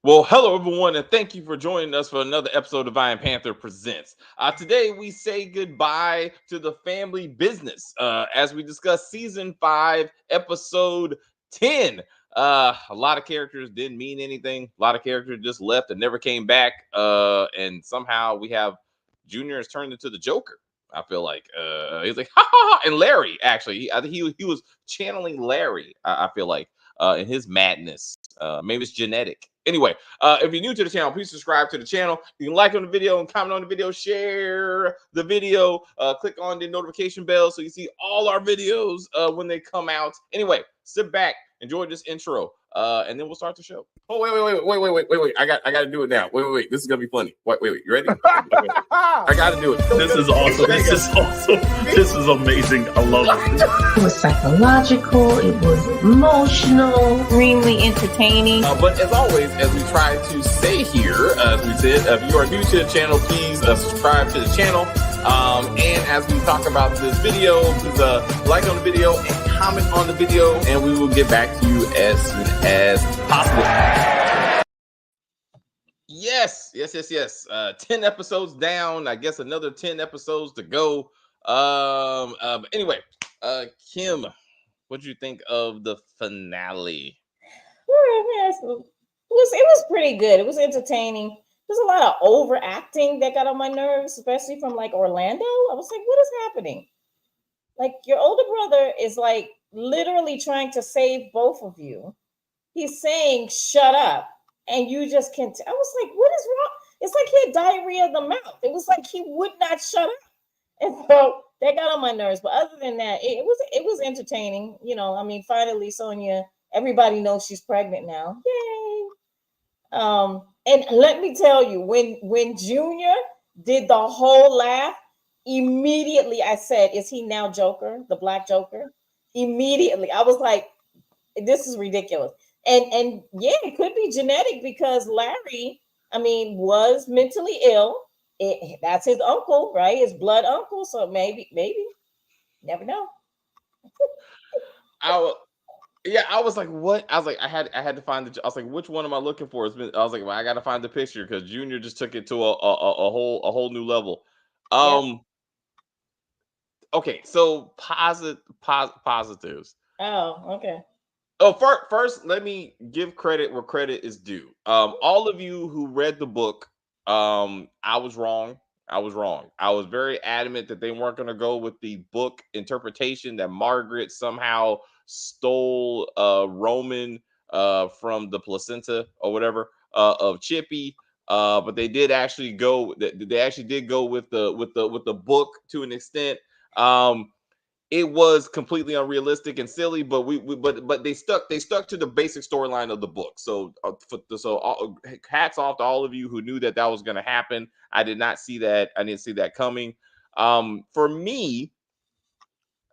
Well, hello everyone, and thank you for joining us for another episode of Iron Panther Presents. Today we say goodbye to the family business as we discuss season 5, episode 10. A lot of characters didn't mean anything. A lot of characters just left and never came back. And somehow we have Junior has turned into the Joker. I feel like he's like ha ha ha, and Larry actually. I think he was channeling Larry. I feel like in his madness. Maybe it's genetic. Anyway, if you're new to the channel, please subscribe to the channel. You can like on the video and comment on the video, share the video, click on the notification bell so you see all our videos when they come out. Anyway, sit back, enjoy this intro, and then we'll start the show. Oh, wait. I got to do it now. Wait. This is going to be funny. Wait. You ready? I got to do it. This is awesome. This is amazing. I love it. It was psychological. It was emotional. Extremely entertaining. But as always, as we try to say here, as we said, if you are new to the channel, please subscribe to the channel. And as we talk about this video, please like on the video and comment on the video, and we will get back to you as soon as possible. Yes. 10 episodes down. I guess another 10 episodes to go. Anyway, Kim, what did you think of the finale? It was pretty good. It was entertaining. There's a lot of overacting that got on my nerves, especially from like Orlando. I was like, what is happening? Like, your older brother is like literally trying to save both of you. He's saying, shut up. And you just can't. I was like, what is wrong? It's like he had diarrhea of the mouth. It was like he would not shut up. And so that got on my nerves. But other than that, it was entertaining. You know, I mean, finally, Sonya, everybody knows she's pregnant now. Yay. And let me tell you, when Junior did the whole laugh, immediately I said, is he now Joker, the Black Joker? Immediately. I was like, this is ridiculous. And yeah, it could be genetic because Larry, I mean, was mentally ill. That's his uncle, right? His blood uncle. So maybe, never know. I was like, what? I was like, I had to find I was like, which one am I looking for? I was like, well, I got to find the picture because Junior just took it to a whole new level. Okay, so positives. Oh, okay. Oh, first, let me give credit where credit is due. All of you who read the book, I was wrong. I was very adamant that they weren't going to go with the book interpretation that Margaret somehow stole Roman from the placenta or whatever of Chippy. But they did actually go. They actually did go with the book to an extent. It was completely unrealistic and silly, but but they stuck to the basic storyline of the book. So hats off to all of you who knew that was going to happen. I did not see that. I didn't see that coming. For me,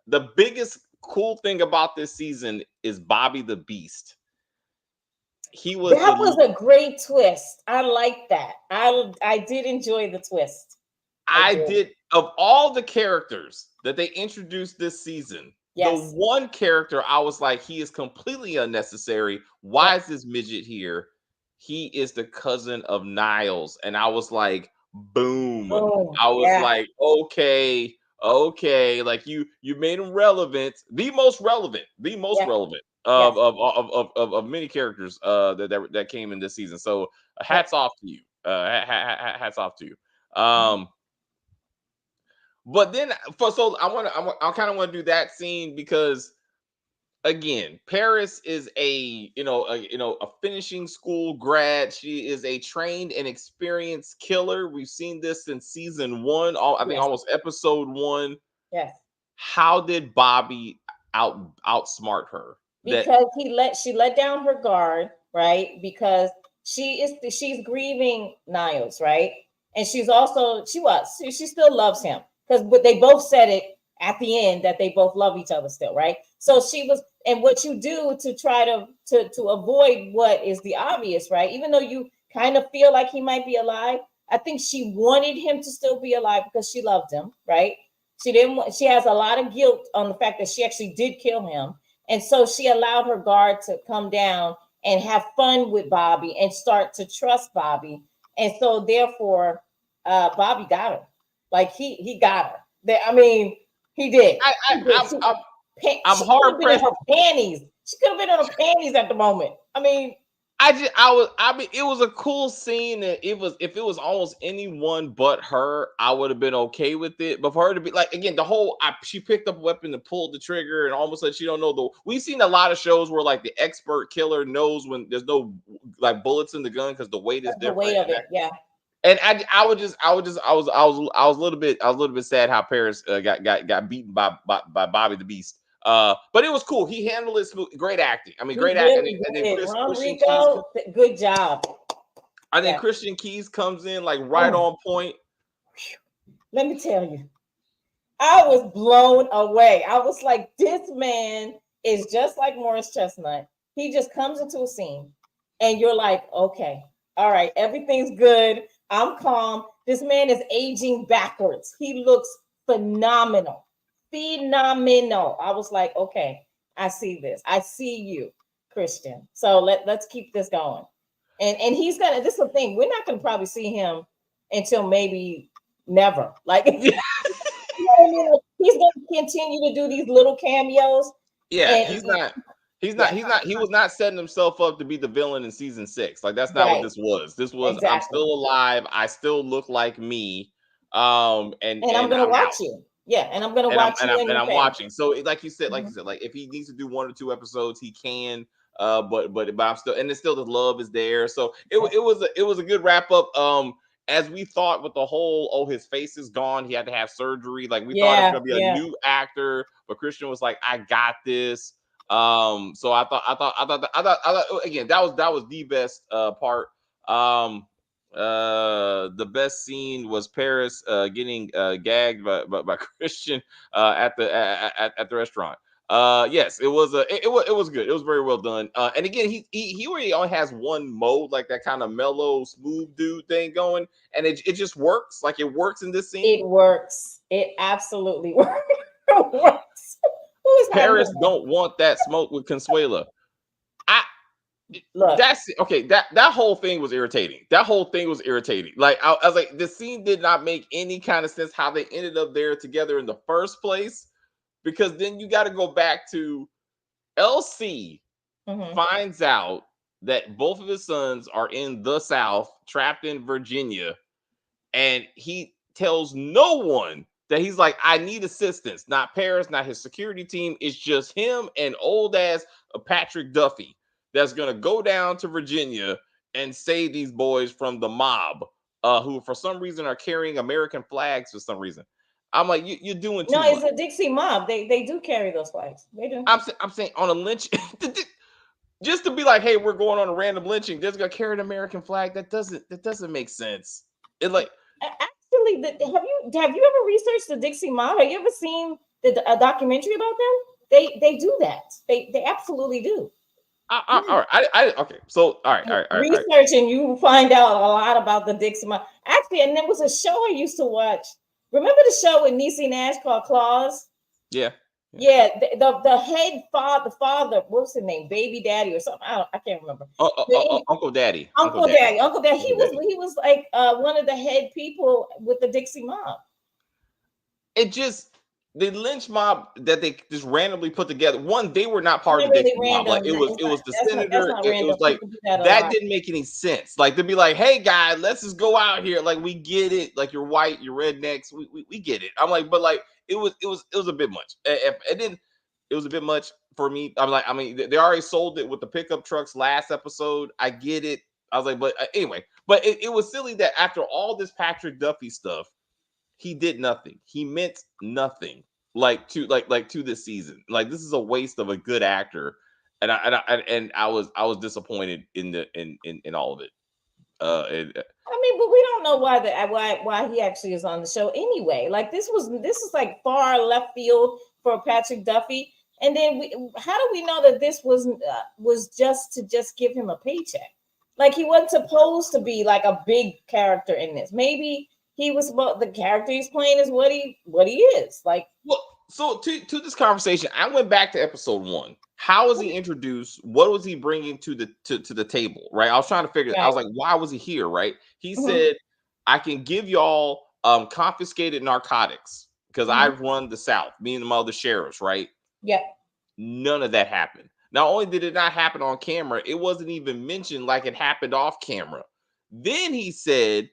the biggest cool thing about this season is Bobby the Beast. That was a great twist. I like that. I did enjoy the twist. I did. Of all the characters that they introduced this season, the one character I was like, he is completely unnecessary. Why is this midget here? He is the cousin of Niles. And I was like, boom. I was like, okay. Like you made him relevant, the most relevant of many characters that came in this season. So hats off to you. Hats off to you. But then, I kind of want to do that scene because, again, Paris is a finishing school grad. She is a trained and experienced killer. We've seen this since season 1. I think almost episode 1. Yes. How did Bobby outsmart her? Because she let down her guard, right? Because she's grieving Niles, right? And she still loves him. But they both said it at the end that they both love each other still, right? So she was, and what you do to try to avoid what is the obvious, right? Even though you kind of feel like he might be alive, I think she wanted him to still be alive because she loved him, right? She has a lot of guilt on the fact that she actually did kill him. And so she allowed her guard to come down and have fun with Bobby and start to trust Bobby. And so therefore, Bobby got her. Like he got her. I mean, he did. I'm She could hard have been in pressed. her panties. She could have been in her panties at the moment. I mean, it was a cool scene. That if it was almost anyone but her, I would have been okay with it. But for her to be like, again, she picked up a weapon and pulled the trigger, and almost like she don't know we've seen a lot of shows where like the expert killer knows when there's no like bullets in the gun because the weight is the different. weight of it, yeah. And I was a little bit sad how Paris got beaten by Bobby the Beast. But it was cool. He handled it smooth. Great acting. I mean, great acting. And then Christian Keys, good job. I think Christian Keys comes in like right on point. Let me tell you, I was blown away. I was like, this man is just like Morris Chestnut. He just comes into a scene, and you're like, okay, all right, everything's good. I'm calm. This man is aging backwards. He looks phenomenal. I was like, okay, I see this. I see you, Christian. So let's keep this going. And he's gonna. This is the thing. We're not gonna probably see him until maybe never. Like, you know what I mean? Like, he's gonna continue to do these little cameos. Yeah, he was not setting himself up to be the villain in season 6. Like, that's not what this was. This was exactly. I'm still alive. I still look like me. And I'm gonna watch you. Yeah, and I'm gonna watch you. And I'm watching. So, like you said, like if he needs to do 1 or 2 episodes, he can. But I'm still, and it's still the love is there. So it was a good wrap up. As we thought with the whole, his face is gone, he had to have surgery. Like we thought it's gonna be a new actor, but Christian was like, I got this. So I thought again, that was the best part. The best scene was Paris getting gagged by Christian at the restaurant. Yes, it was good. It was very well done. And again, he really only has one mode, like that kind of mellow, smooth dude thing going, and it just works. Like it works in this scene. It works. It absolutely works. Paris don't want that smoke with Consuela. That's okay. That whole thing was irritating. Like I was like, the scene did not make any kind of sense how they ended up there together in the first place. Because then you got to go back to LC finds out that both of his sons are in the South, trapped in Virginia, and he tells no one that he's like, I need assistance. Not Paris, not his security team. It's just him and old ass Patrick Duffy that's gonna go down to Virginia and save these boys from the mob, who for some reason are carrying American flags for some reason. I'm like, you're doing too much. It's a Dixie mob. They do carry those flags. They do. I'm saying on a lynch, just to be like, hey, we're going on a random lynching. They're gonna carry an American flag. That doesn't make sense. It like actually, have you ever researched the Dixie mob? Have you ever seen a documentary about them? They do that. They absolutely do. All right. Okay. So all right. Research and you find out a lot about the Dixie mob. Actually, and there was a show I used to watch. Remember the show with Niecy Nash called Claws? Yeah. The head father, what's his name? Baby Daddy or something. I can't remember. Uncle Daddy. Uncle Daddy. He was like one of the head people with the Dixie mob. The lynch mob that they just randomly put together. One, they were not part of the Dixie mob. Like it was the senator. It was like that didn't make any sense. Like to be like, hey guys, let's just go out here. Like we get it. Like you're white, you're rednecks. We get it. I'm like, but like it was a bit much. It was a bit much for me. I'm like, I mean, they already sold it with the pickup trucks last episode. I get it. I was like, but anyway, but it was silly that after all this Patrick Duffy stuff, he did nothing. He meant nothing. Like to this season. Like this is a waste of a good actor, and I was disappointed in all of it. I mean, but we don't know why he actually is on the show anyway. Like this is like far left field for Patrick Duffy. And then how do we know that this was just to give him a paycheck? Like he wasn't supposed to be like a big character in this. Maybe he was the character he's playing is what he is. Like, well, to this conversation, I went back to episode 1. How was he introduced? What was he bringing to the table? Right. I was trying to figure. I was like, why was he here? Right. He said, I can give y'all confiscated narcotics because I run the South, me and the other sheriffs. Right. Yep. None of that happened. Not only did it not happen on camera, it wasn't even mentioned like it happened off camera. Then he said,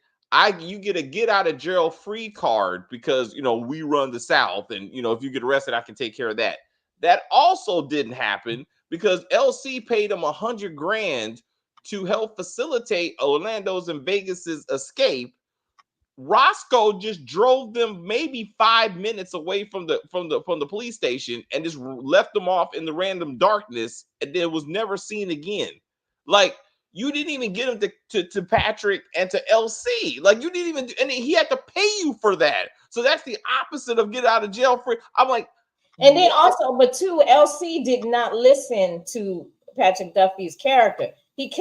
you get a get out of jail free card because, we run the South and, if you get arrested, I can take care of that. That also didn't happen because LC paid him $100,000 to help facilitate Orlando's and Vegas's escape. Roscoe just drove them maybe 5 minutes away from the police station and just left them off in the random darkness and then was never seen again. Like, you didn't even get him to Patrick and to LC. Like, you didn't even, and he had to pay you for that. So that's the opposite of get out of jail free. I'm like, and then also, but too, LC did not listen to Patrick Duffy's character. He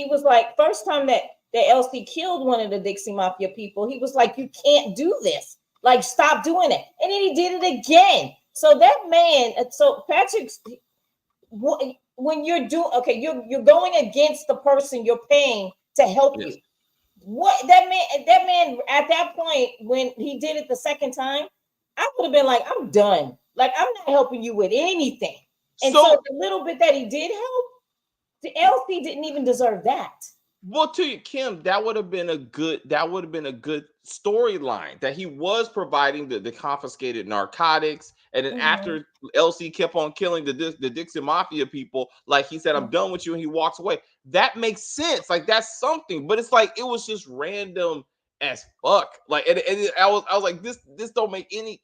was like, first time that LC killed one of the Dixie Mafia people, he was like, you can't do this. Like, stop doing it. And then he did it again. So that man, so Patrick's, when you're doing, okay, you're going against the person you're paying to help you. What that man at that point, when he did it the second time, I would have been like, I'm done. Like, I'm not helping you with anything. And so the little bit that he did help, the LC didn't even deserve that. Well, to you, Kim, that would have been a good storyline that he was providing the confiscated narcotics, and then after LC kept on killing the Dixie Mafia people, like he said, I'm done with you, and he walks away. That makes sense. Like, that's something, but it's like it was just random as fuck. Like, and I was like, this don't make any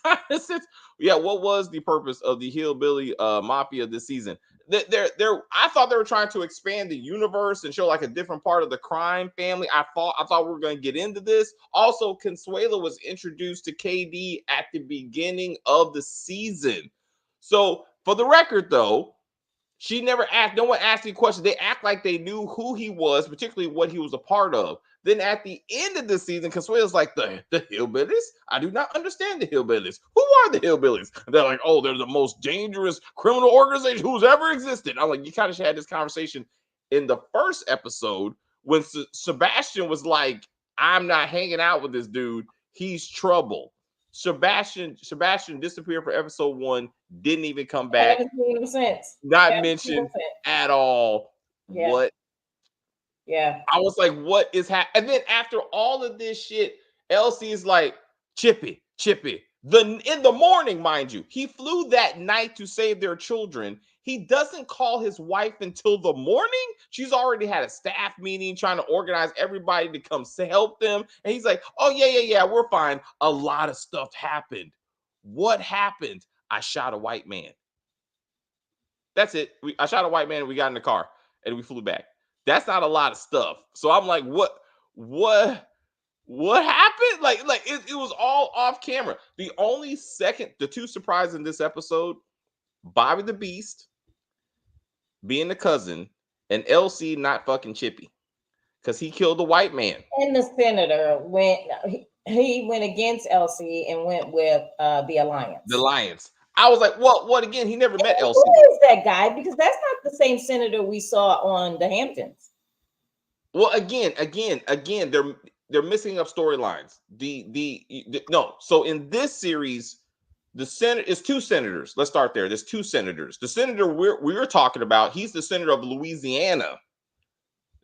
kind of sense. Yeah, what was the purpose of the hillbilly mafia this season? I thought they were trying to expand the universe and show like a different part of the crime family. I thought we were going to get into this. Also, Consuelo was introduced to KD at the beginning of the season. So for the record, though, she never asked. No one asked any questions. They act like they knew who he was, particularly what he was a part of. Then at the end of the season, Consuelo's like, the hillbillies? I do not understand the hillbillies. Who are the hillbillies? And they're like, oh, they're the most dangerous criminal organization who's ever existed. I'm like, you kind of had this conversation in the first episode when Sebastian was like, I'm not hanging out with this dude. He's trouble. Sebastian disappeared for episode 1, didn't even come back. Not mentioned at all. Yeah. What? Yeah. I was like, what is happening? And then after all of this shit, LC is like, Chippy. In the morning, mind you, he flew that night to save their children. He doesn't call his wife until the morning. She's already had a staff meeting trying to organize everybody to come help them. And he's like, oh, yeah, we're fine. A lot of stuff happened. What happened? I shot a white man. That's it. I shot a white man and we got in the car and we flew back. That's not a lot of stuff. So I'm like, what happened? Like it was all off camera. The two surprises in this episode, Bobby the Beast being the cousin and LC not fucking Chippy because he killed the white man. And the senator he went against LC and went with the Alliance. The Alliance. I was like, what again? He never met LC. Who is that guy? Because that's not the same senator we saw on the Hamptons. Well, again, they're mixing up storylines. No. So in this series, the Senate is 2 senators. Let's start there. There's 2 senators. The senator we're talking about, he's the senator of Louisiana,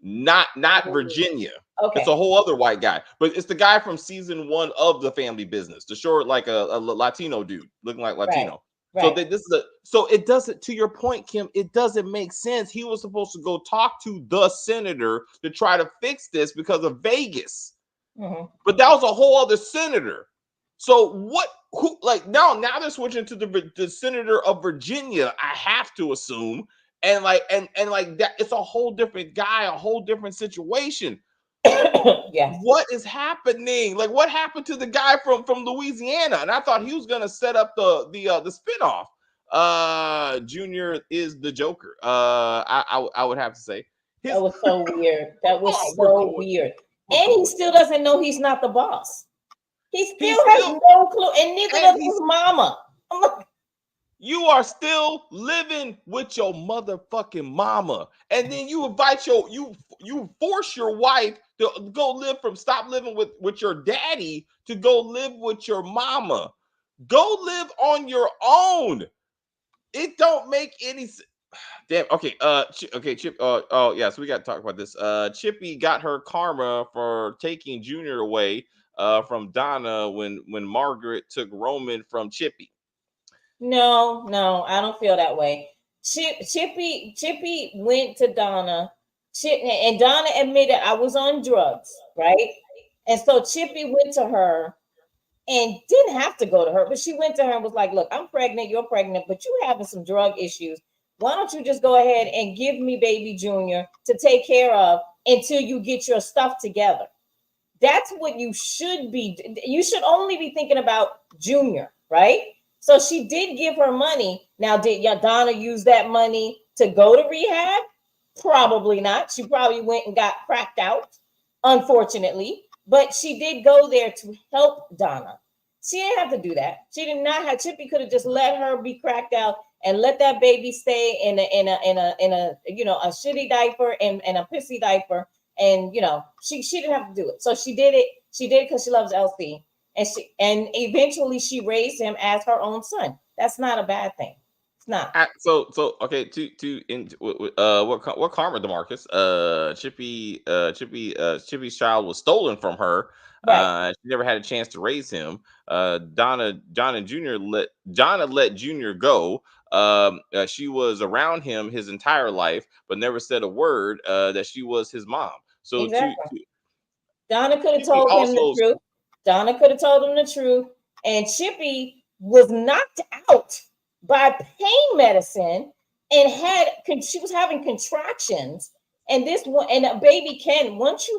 not Virginia. Okay. It's a whole other white guy, but it's the guy from season 1 of The Family Business, the short, like a Latino dude, looking like Latino. Right. So it doesn't, to your point, Kim, it doesn't make sense. He was supposed to go talk to the senator to try to fix this because of Vegas. But that was a whole other senator. So now they're switching to the senator of Virginia, I have to assume. And like that, it's a whole different guy, a whole different situation. Yeah. What is happening? Like, what happened to the guy from Louisiana? And I thought he was gonna set up the spinoff. Junior is the Joker. I would have to say that was so weird. That was so weird. And he still doesn't know he's not the boss. He still has no clue, and neither does his mama. I'm like, You are still living with your motherfucking mama, and then you invite you force your wife to go live from stop living with your daddy to go live with your mama. Go live on your own. It don't make any damn. Okay, okay, Chip. Oh yeah. So we got to talk about this. Chippy got her karma for taking Junior away. From Donna when Margaret took Roman from Chippy. no, I don't feel that way. Chippy went to Donna, and Donna admitted I was on drugs, right? And so Chippy went to her and didn't have to go to her, but she went to her and was like, "Look, I'm pregnant, you're pregnant, but you having some drug issues. Why don't you just go ahead and give me baby Junior to take care of until you get your stuff together?" That's what you should be. You should only be thinking about Junior, right? So she did give her money. Now, did Donna use that money to go to rehab? Probably not. She probably went and got cracked out, unfortunately. But she did go there to help Donna. She didn't have to do that. She did not have. Chippy could have just let her be cracked out and let that baby stay in a a shitty diaper and a pissy diaper, and she didn't have to do it. So she did it. She did it because she loves LC, and eventually she raised him as her own son. That's not a bad thing. It's not. So okay, what karma, DeMarcus? Chippy's child was stolen from her. Right. She never had a chance to raise him. Donna let Junior go. She was around him his entire life, but never said a word that she was his mom. So Exactly. Donna could have Chippy told him the also truth. Donna could have told him the truth. And Chippy was knocked out by pain medicine and she was having contractions. And this one, and a baby can, once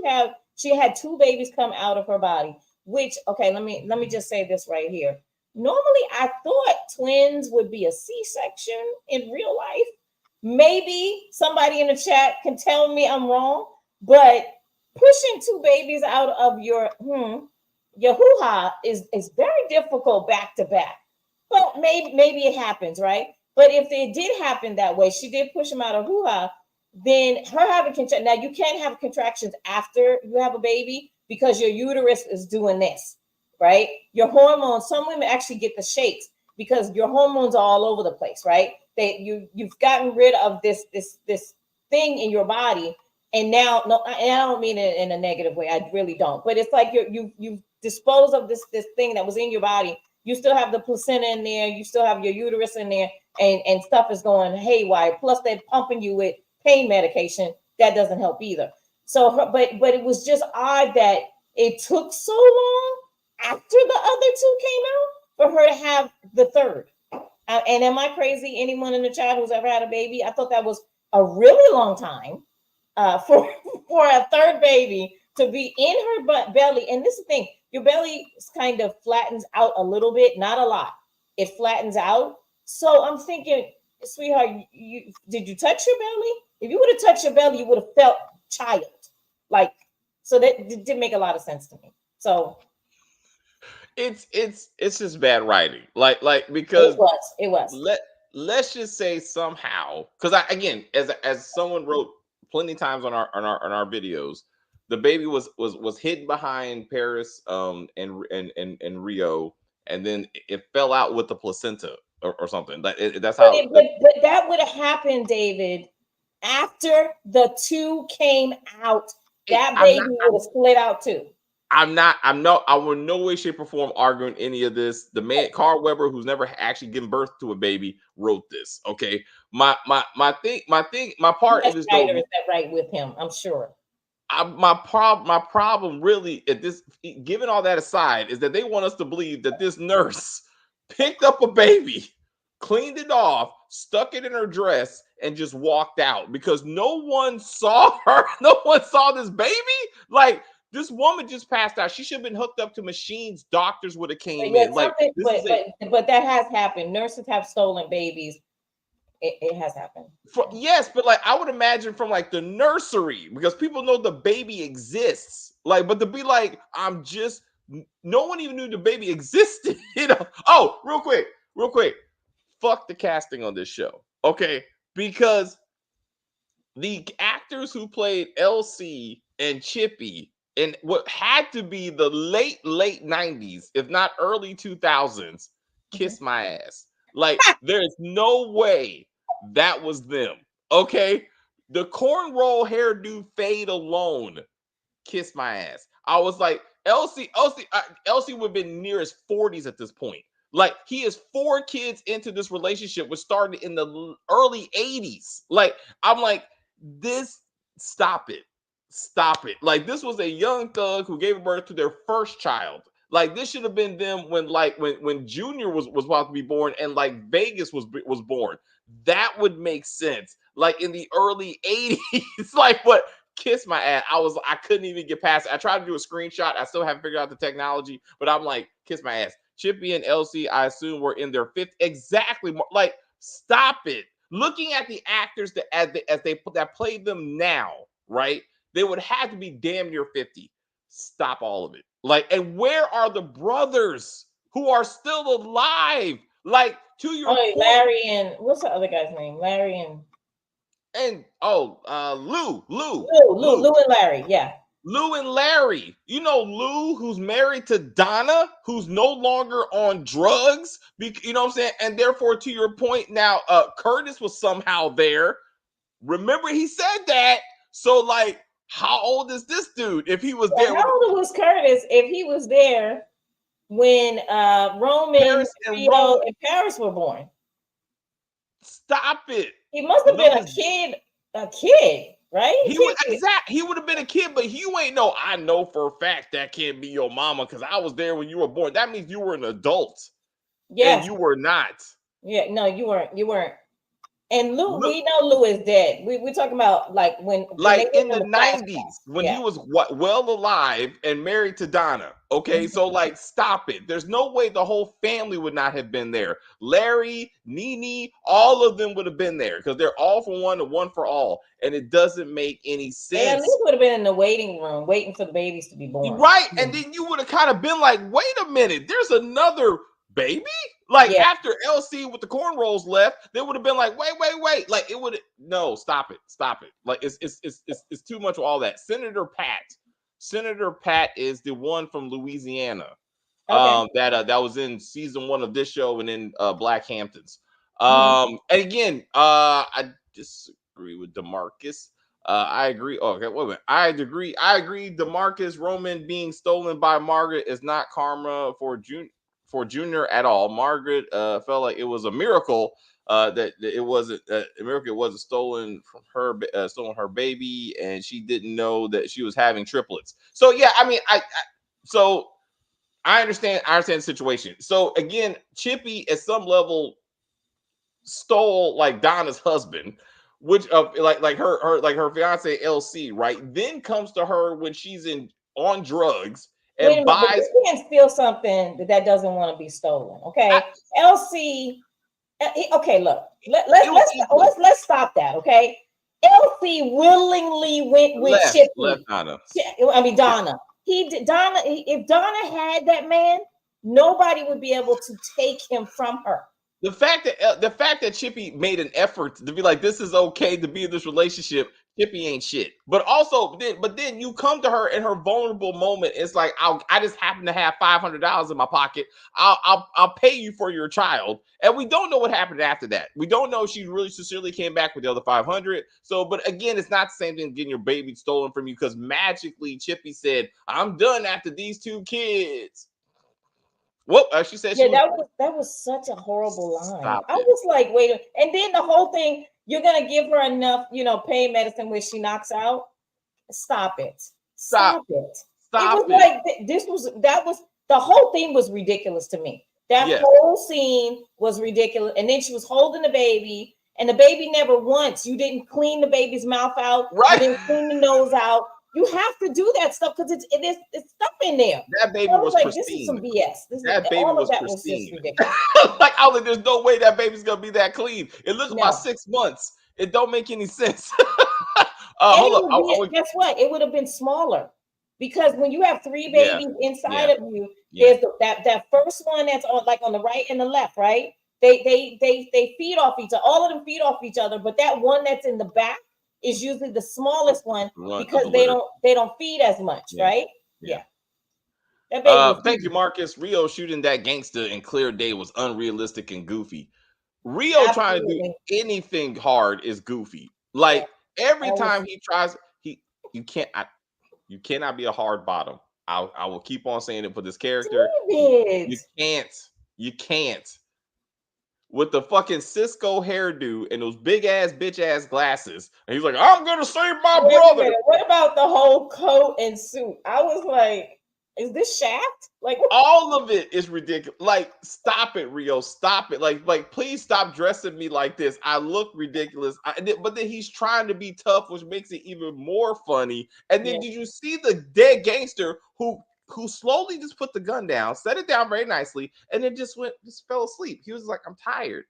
she had two babies come out of her body, which, okay, let me just say this right here. Normally, I thought twins would be a C-section in real life. Maybe somebody in the chat can tell me I'm wrong, but pushing two babies out of your hoo-ha is very difficult back to back. Well, maybe it happens, right? But if it did happen that way, she did push him out of hoo-ha, then her having contractions. Now you can't have contractions after you have a baby because your uterus is doing this, right? Your hormones, some women actually get the shakes because your hormones are all over the place, right? You've gotten rid of this thing in your body. And now, no, and I don't mean it in a negative way. I really don't. But it's like you dispose of this thing that was in your body. You still have the placenta in there. You still have your uterus in there, and stuff is going haywire. Plus, they're pumping you with pain medication. That doesn't help either. So, but it was just odd that it took so long after the other two came out for her to have the third. And am I crazy? Anyone in the chat who's ever had a baby? I thought that was a really long time for a third baby to be in her belly. And this is the thing, your belly kind of flattens out a little bit, not a lot. It flattens out. So I'm thinking, sweetheart, did you touch your belly? If you would have touched your belly, you would have felt child. Like, so that didn't make a lot of sense to me. So it's just bad writing. Like because it was. Let's just say somehow, because I again, as someone wrote plenty of times on our videos, the baby was hidden behind Paris and Rio, and then it fell out with the placenta or something. That's how. But that would have happened, David, after the two came out. That baby would have split out too. I will in no way, shape, or form arguing any of this. The man, Carl Weber, who's never actually given birth to a baby, wrote this. Okay, my part of this writer is that right with him? I'm sure. My problem really at this, given all that aside, is that they want us to believe that this nurse picked up a baby, cleaned it off, stuck it in her dress, and just walked out because no one saw her. No one saw this baby. Like, this woman just passed out. She should have been hooked up to machines. Doctors would have came in. Like, but that has happened. Nurses have stolen babies. It has happened. Yes, but like, I would imagine from like the nursery, because people know the baby exists. Like, but to be like, no one even knew the baby existed. Oh, real quick, real quick, fuck the casting on this show, okay? Because the actors who played Elsie and Chippy in what had to be the late 90s, if not early 2000s, kiss my ass. Like, there's no way that was them, okay? The cornrow hairdo fade alone, kiss my ass. I was like, Elsie would have been near his 40s at this point. Like, he is 4 kids into this relationship, which started in the early 80s. Like, I'm like, this, stop it. Like, this was a young thug who gave birth to their first child. Like, this should have been them when Junior was about to be born and like Vegas was born. That would make sense. Like in the early 80s. Like, what? Kiss my ass. I couldn't even get past it. I tried to do a screenshot. I still haven't figured out the technology, but I'm like, kiss my ass. Chippy and Elsie, I assume, were in their 50s. Exactly. Like, stop it. Looking at the actors that played them now, right? They would have to be damn near 50. Stop all of it. Like, and where are the brothers who are still alive? Like, to your point, Larry and what's the other guy's name? Larry and Lou and Larry, yeah. Lou and Larry. You know Lou, who's married to Donna, who's no longer on drugs. You know what I'm saying? And therefore, to your point, now Curtis was somehow there. Remember, he said that. So, like, how old is this dude if he was there? How old was Curtis if he was there when Roman, Paris and Paris were born? Stop it. He must have been a kid, right? He would have been a kid, but you ain't know. I know for a fact that can't be your mama because I was there when you were born. That means you were an adult. Yeah, and you were not. Yeah, no, you weren't. And Lou, we know Lou is dead. We're talking about like when in the 90s when he was well alive and married to Donna. Okay, so like, stop it. There's no way the whole family would not have been there. Larry, Nene, all of them would have been there because they're all for one and one for all, and it doesn't make any sense. They at least would have been in the waiting room waiting for the babies to be born, right? And then you would have kind of been like, wait a minute, there's another baby. Like, after LC with the cornrows left, they would have been like, wait. Like, it would stop it. Like, it's too much of all that. Senator Pat is the one from Louisiana. Okay. That was in season 1 of this show and in Black Hamptons. And again, I disagree with DeMarcus. I agree. Okay, wait a minute. I agree. DeMarcus Roman being stolen by Margaret is not karma for Junior at all. Margaret felt like it was a miracle that it wasn't a miracle. It wasn't stolen from her, stolen her baby, and she didn't know that she was having triplets. So yeah, I mean, I understand the situation. So again, Chippy at some level stole like Donna's husband, which like her fiance LC, right? Then comes to her when she's on drugs. And buys. You can't steal something that doesn't want to be stolen. Okay, LC. Okay, look. Let's stop that. Okay, LC willingly went with Chippy. Donna. Donna. If Donna had that man, nobody would be able to take him from her. The fact that Chippy made an effort to be like, this is okay to be in this relationship. Chippy ain't shit. But also, then you come to her in her vulnerable moment. It's like, I just happen to have $500 in my pocket. I'll pay you for your child. And we don't know what happened after that. We don't know if she really sincerely came back with the other 500. So, but again, it's not the same thing getting your baby stolen from you because magically Chippy said, I'm done after these 2 kids. Well, she said, that was such a horrible line. I was like, wait, and then the whole thing, you're gonna give her enough, pain medicine when she knocks out. Stop it. Stop it. Like the whole thing was ridiculous to me. That whole scene was ridiculous. And then she was holding the baby, and the baby never once. You didn't clean the baby's mouth out. Right. You didn't clean the nose out. You have to do that stuff because it's stuff in there. That baby was like, pristine. This is some BS. That baby was pristine. Was just ridiculous. There's no way that baby's gonna be that clean. It looks about 6 months. It don't make any sense. Guess what? It would have been smaller because when you have 3 babies inside of you, there's that first one that's on the right and the left, right? They feed off each other. All of them feed off each other, but that one that's in the back is usually the smallest one because they don't feed as much, right? Yeah. That baby was Thank you, Marcus. Rio shooting that gangster in clear day was unrealistic and goofy. Rio trying to do anything hard is goofy. Like every time he tries, you cannot be a hard bottom. I will keep on saying it for this character. You can't. With the fucking Cisco hairdo and those big ass bitch ass glasses, and he's like, "I'm gonna save my brother." What about the whole coat and suit? I was like, "Is this Shaft?" Like all of it is ridiculous. Like, stop it, Rio. Stop it. Like, please stop dressing me like this. I look ridiculous. But then he's trying to be tough, which makes it even more funny. And then did you see the dead gangster who slowly just put the gun down, set it down very nicely, and then just fell asleep? He was like, I'm tired.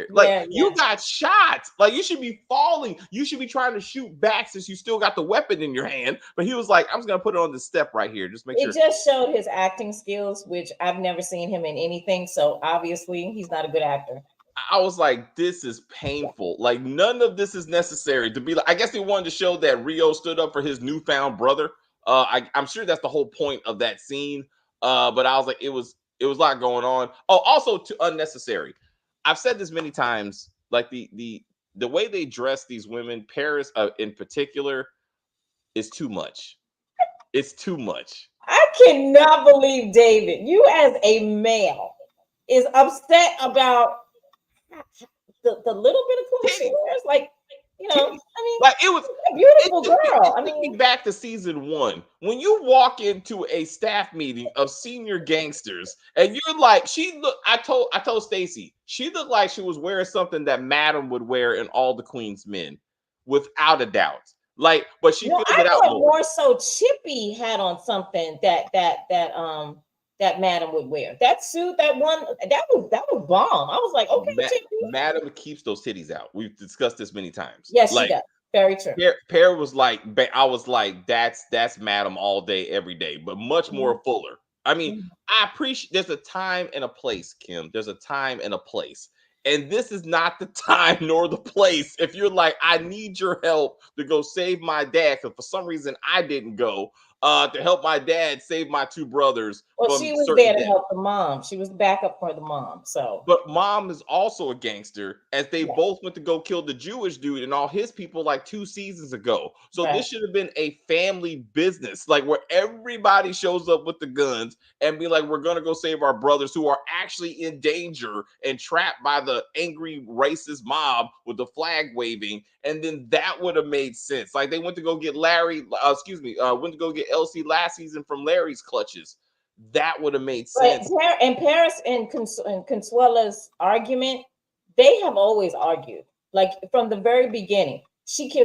Like, you got shot. Like, you should be falling. You should be trying to shoot back since you still got the weapon in your hand. But he was like, I'm just going to put it on the step right here. Just make sure. It just showed his acting skills, which I've never seen him in anything. So obviously he's not a good actor. I was like, this is painful. Like, none of this is necessary to be like, I guess they wanted to show that Rio stood up for his newfound brother. I'm sure that's the whole point of that scene. But I was like, it was a lot going on. Oh, also unnecessary. I've said this many times, like the way they dress these women, Paris in particular, is too much. It's too much. I cannot believe, David, you as a male is upset about the little bit of clothes she wears. Like, you know, I mean, like it was a beautiful girl. I mean, back to season 1, when you walk into a staff meeting of senior gangsters and you're like, I told Stacy, she looked like she was wearing something that Madam would wear in All the Queen's Men, without a doubt. Like, but she filled it out more so Chippy had on something that Madam would wear. That suit, that was bomb. I was like, okay, Chippy. Madam keeps those titties out. We've discussed this many times. Yes, she does. Very true. Pear was like, I was like, that's Madam all day, every day, but much more fuller. I mean, I appreciate there's a time and a place, Kim. There's a time and a place. And this is not the time nor the place. If you're like, I need your help to go save my dad, because for some reason I didn't go to help my dad save my 2 brothers. Well, she was there to help the mom. She was backup for the mom. So, but mom is also a gangster, as they both went to go kill the Jewish dude and all his people like 2 seasons ago. So this should have been a family business, like where everybody shows up with the guns and be like, we're gonna go save our brothers who are actually in danger and trapped by the angry racist mob with the flag waving. And then that would have made sense. Like, they went to go get went to go get LC last season from Larry's clutches. That would have made sense. And Paris and Consuela's argument, they have always argued, like from the very beginning.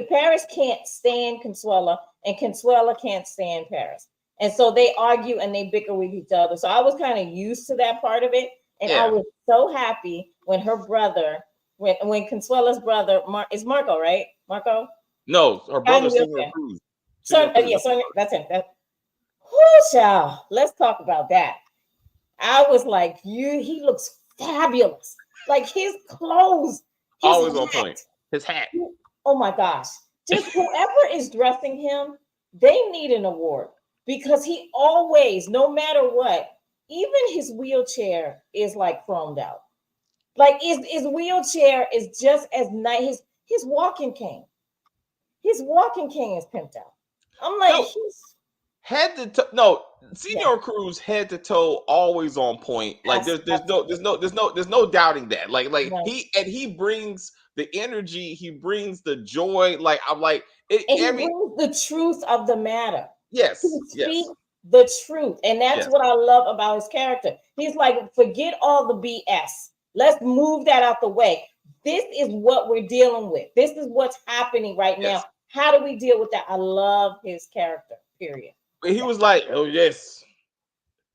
Paris can't stand Consuela, and Consuela can't stand Paris. And so they argue and they bicker with each other. So I was kind of used to that part of it. And I was so happy when her brother, when Consuela's brother, is Marco, right? Marco? No, her brother, Senor Cruz. That's him. Child, let's talk about that. I was like, he looks fabulous. Like, his clothes. Always on point. His hat. Oh my gosh. Just whoever is dressing him, they need an award, because he always, no matter what, even his wheelchair is like chromed out. Like, his wheelchair is just as nice. His walking cane. His walking cane is pimped out. I'm like, head to toe. Senor Cruz head to toe always on point. Like, there's no doubting that. Like he brings the energy, he brings the joy. Like, I'm like, he brings the truth of the matter. Yes, speak the truth, and that's what I love about his character. He's like, forget all the BS. Let's move that out the way. This is what we're dealing with. This is what's happening right now. How do we deal with that? I love his character, period. He was like, oh, yes,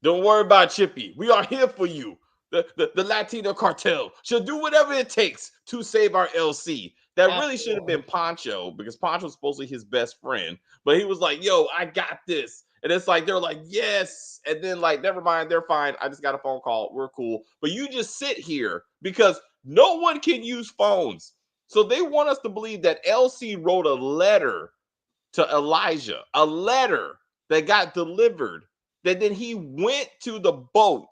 don't worry about Chippy. We are here for you. The Latino cartel shall do whatever it takes to save our LC. That really should have been Pancho, because Pancho's supposedly his best friend. But he was like, yo, I got this. And it's like they're like, yes. And then like, never mind, they're fine. I just got a phone call. We're cool. But you just sit here because no one can use phones. So they want us to believe that LC wrote a letter to Elijah, a letter that got delivered, that then he went to the boat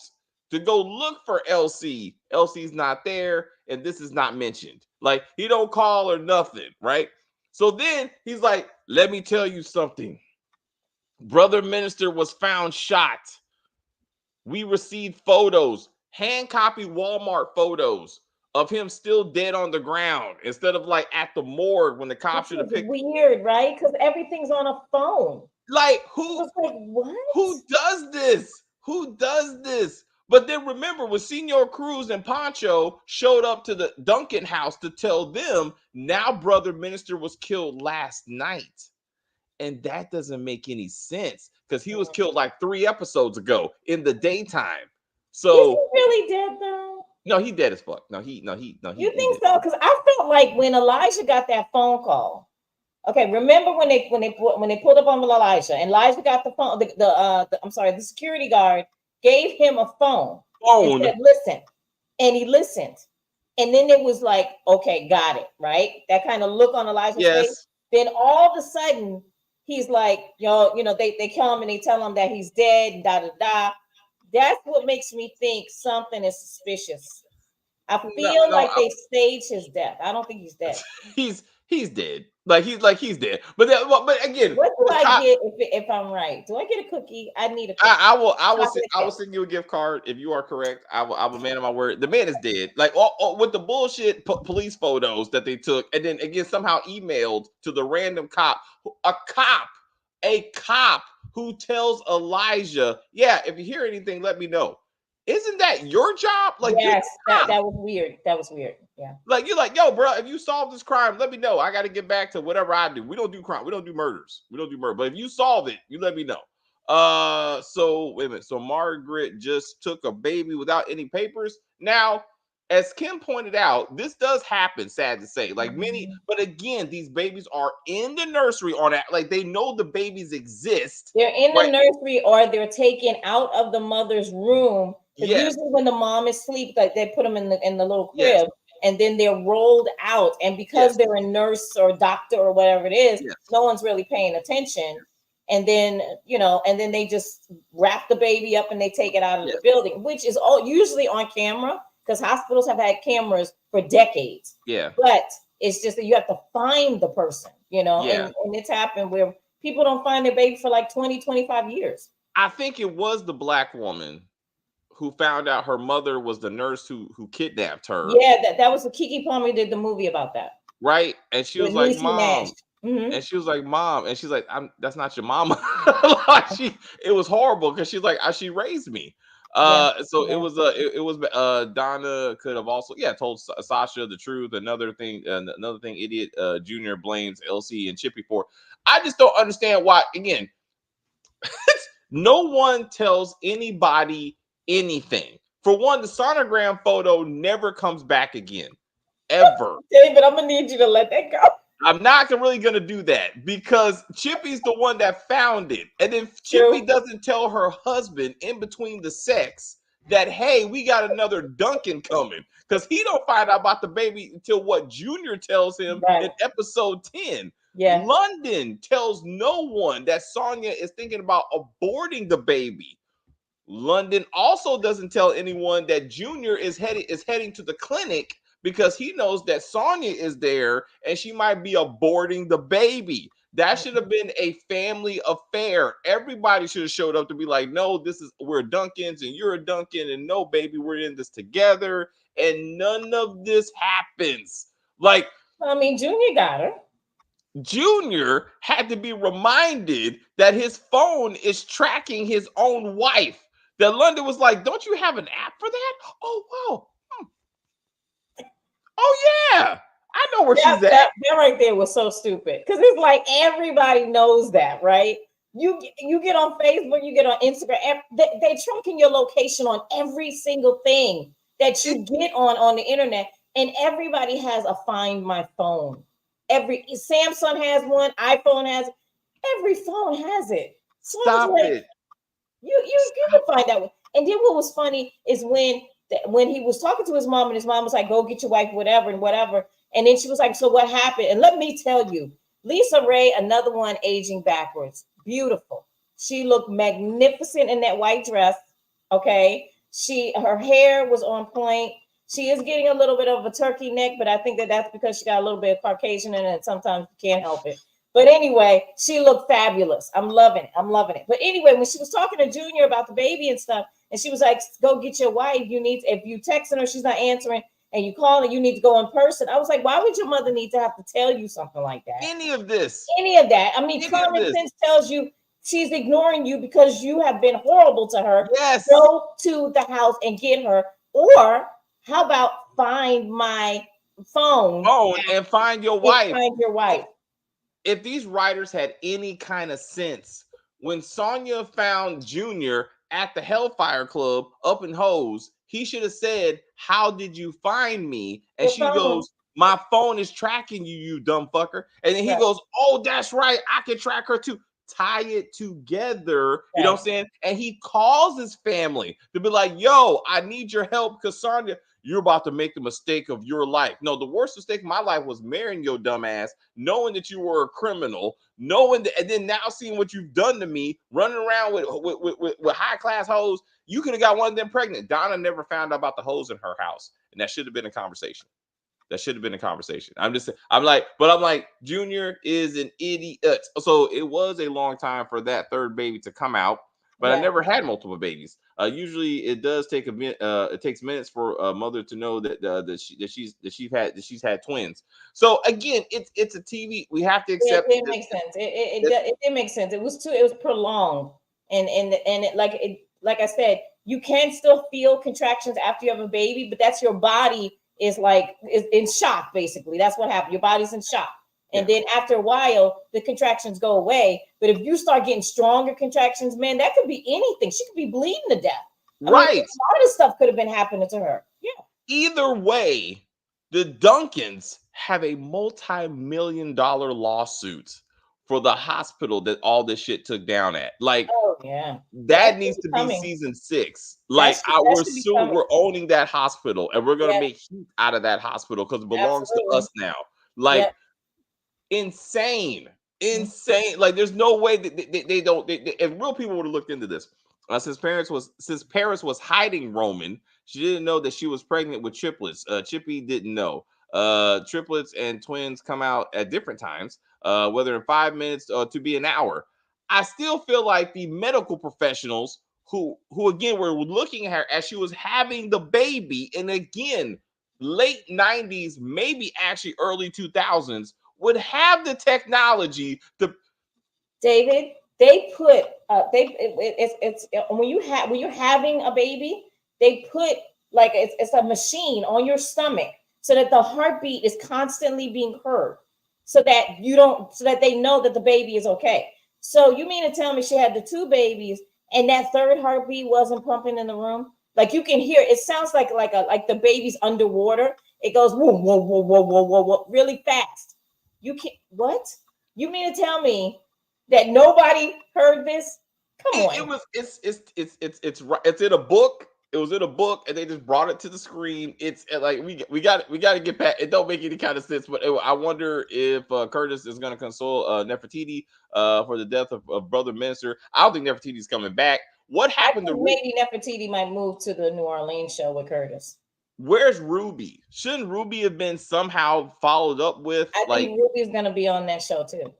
to go look for LC. LC's not there, and this is not mentioned. Like, he don't call or nothing, right? So then he's like, let me tell you something. Brother minister was found shot. We received photos, hand copy Walmart photos of him still dead on the ground instead of like at the morgue when the cops should have picked. Weird, right? Because everything's on a phone. Like, Like, what? Who does this? Who does this? But then remember, when Senor Cruz and Pancho showed up to the Duncan house to tell them, now brother minister was killed last night. And that doesn't make any sense because he was killed like 3 episodes ago in the daytime. So is he really dead though? No, he dead as fuck. No. You think so? Because I felt like when Elijah got that phone call. Okay, remember when they pulled up on Elijah and Elijah got the phone. The security guard gave him a phone. And said, listen, and he listened, and then it was like, okay, got it, right? That kind of look on Elijah's face. Then all of a sudden, he's like, they come and they tell him that he's dead. Da da da. That's what makes me think something is suspicious. I feel like they staged his death. I don't think he's dead. He's dead. He's dead. But again, what do I get if I'm right? Do I get a cookie? I need a cookie. I will send you a gift card if you are correct. I'm a man of my word. The man is dead. Like with the bullshit police photos that they took, and then again somehow emailed to the random cop, a cop who tells Elijah, yeah, if you hear anything, let me know. Isn't that your job? Like, yes, that was weird. That was weird. Yeah. Like, you're like, yo, bro, if you solve this crime, let me know. I got to get back to whatever I do. We don't do crime. We don't do murders. We don't do murder. But if you solve it, you let me know. So wait a minute. So Margaret just took a baby without any papers. Now, as Kim pointed out, this does happen, sad to say. Like but again, these babies are in the nursery on that. Like, they know the babies exist. They're in the nursery, or they're taken out of the mother's room. Usually when the mom is asleep, like they put them in the little crib, and then they're rolled out. And because they're a nurse or doctor or whatever it is, no one's really paying attention. And then, and then they just wrap the baby up and they take it out of the building, which is all usually on camera, because hospitals have had cameras for decades. Yeah. But it's just that you have to find the person, and it's happened where people don't find their baby for like 20, 25 years. I think it was the black woman who found out her mother was the nurse who kidnapped her. Yeah, that was Kiki Palmer did the movie about that. Right. And she was like, Mom. Mm-hmm. And she was like, Mom. And she's like, that's not your mama. It was horrible because she's like, she raised me. It was Donna could have also told Sasha the truth. Another thing, idiot Junior blames LC and Chippy for. I just don't understand why. Again, no one tells anybody anything. For one, the sonogram photo never comes back again, ever. David, I'm gonna need you to let that go. I'm not really gonna do that because Chippy's the one that found it, and then Chippy doesn't tell her husband in between the sex that, hey, we got another Duncan coming, because he don't find out about the baby until what Junior tells him in episode 10. Yeah, London tells no one that Sonia is thinking about aborting the baby. London also doesn't tell anyone that Junior is heading to the clinic because he knows that Sonia is there and she might be aborting the baby. That should have been a family affair. Everybody should have showed up to be like, no, we're Duncans and you're a Duncan, and no, baby, we're in this together. And none of this happens. Like, I mean, Junior got her. Junior had to be reminded that his phone is tracking his own wife. That London was like, don't you have an app for that? Oh, wow. Oh, yeah. I know where she's at. That right there was so stupid. Because it's like everybody knows that, right? You get on Facebook, you get on Instagram. They're tracking your location on every single thing that you get on the internet. And everybody has a Find My Phone. Every Samsung has one, iPhone has it. Every phone has it. Stop like, it. You can find out. And then what was funny is when he was talking to his mom, and his mom was like, "Go get your wife, whatever and whatever." And then she was like, "So what happened?" And let me tell you, Lisa Ray, another one aging backwards, beautiful. She looked magnificent in that white dress. Okay, her hair was on point. She is getting a little bit of a turkey neck, but I think that's because she got a little bit of Caucasian in it. Sometimes you can't help it. But anyway, she looked fabulous. I'm loving it. I'm loving it. But anyway, when she was talking to Junior about the baby and stuff, and she was like, "Go get your wife. If you texting her, she's not answering, and you call her, you need to go in person." I was like, why would your mother need to have to tell you something like that? Any of this. Any of that. I mean, common sense tells you she's ignoring you because you have been horrible to her. Yes. Go to the house and get her. Or how about find my phone and find your wife. Find your wife. If these writers had any kind of sense, when Sonya found Junior at the Hellfire Club up in Hose, he should have said, "How did you find me?" And she goes, "My phone is tracking you, you dumb fucker." And then he goes, "Oh, that's right. I can track her too." Tie it together, you know what I'm saying? And he calls his family to be like, "Yo, I need your help because Sonya, you're about to make the mistake of your life." No, the worst mistake of my life was marrying your dumb ass, knowing that you were a criminal, knowing that, and then now seeing what you've done to me, running around with high class hoes. You could have got one of them pregnant. Donna never found out about the hoes in her house, and that should have been a conversation. That should have been a conversation. I'm like, Junior is an idiot. So it was a long time for that third baby to come out, but I never had multiple babies. Usually it does take a minute. It takes minutes for a mother to know that she's had twins. So again, it's a TV. We have to accept. It makes sense. It did make sense. It was prolonged, and like I said, you can still feel contractions after you have a baby, but that's your body is in shock. Basically, that's what happened. Your body's in shock, and then after a while, the contractions go away. But if you start getting stronger contractions, man, that could be anything. She could be bleeding to death. Right. A lot of stuff could have been happening to her. Yeah. Either way, the Duncans have a multi-million-dollar lawsuit for the hospital that all this shit took down at. Like, that needs to be season 6. Like, we're owning that hospital, and we're gonna make heat out of that hospital because it belongs to us now. Like, insane. Like, there's no way that they don't. If real people would have looked into this, since Paris was hiding Roman, she didn't know that she was pregnant with triplets. Chippy didn't know. Triplets and twins come out at different times, whether in 5 minutes or to be an hour. I still feel like the medical professionals who again were looking at her as she was having the baby, and again, late 90s, maybe actually early 2000s, would have the technology to. David, they put it's when you're having a baby, they put like it's a machine on your stomach so that the heartbeat is constantly being heard, so that they know that the baby is okay. So you mean to tell me she had the 2 babies and that third heartbeat wasn't pumping in the room? Like, you can hear it sounds like the baby's underwater. It goes whoa, whoa, whoa, whoa, whoa, whoa, whoa, really fast. You can't. What? You mean to tell me that nobody heard this? Come on. It's in a book. It was in a book, and they just brought it to the screen. It's like we got to get back. It don't make any kind of sense, but I wonder if Curtis is going to console Nefertiti for the death of Brother Minister. I don't think Nefertiti's coming back. What happened to maybe Nefertiti might move to the New Orleans show with Curtis. Where's Ruby? Shouldn't Ruby have been somehow followed up with? I think Ruby's going to be on that show too.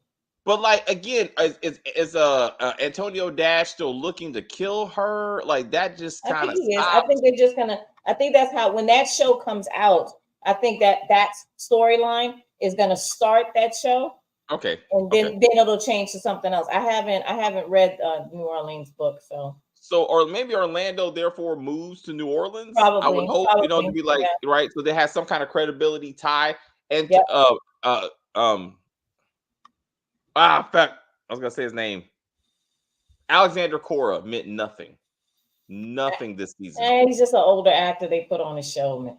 But like, again, is Antonio Dash still looking to kill her? Like, that just kind of. I think they're just gonna. I think that's how, when that show comes out, I think that storyline is gonna start that show. Okay. And then it'll change to something else. I haven't read New Orleans book, so. So, or maybe Orlando therefore moves to New Orleans. Probably. I would hope, to be like, right. So they have some kind of credibility tie. And fuck, I was gonna say his name. Alexander Cora meant nothing this season. And he's just an older actor they put on the show, man.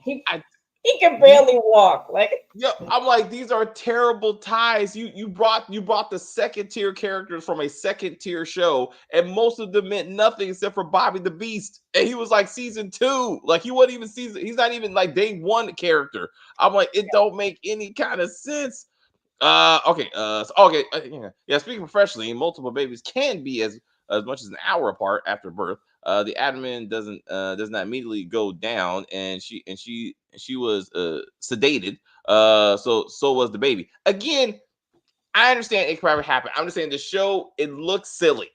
He can barely walk. Like, yeah, I'm like, these are terrible ties. You brought the second tier characters from a second tier show, and most of them meant nothing except for Bobby the Beast, and he was like season 2. Like he wasn't even season. He's not even like day 1 character. I'm like, it don't make any kind of sense. Okay. Okay. Yeah. Speaking professionally, multiple babies can be as much as an hour apart after birth. The abdomen does not immediately go down, and she was sedated. So was the baby. Again, I understand it could probably happen. I'm just saying the show, it looks silly.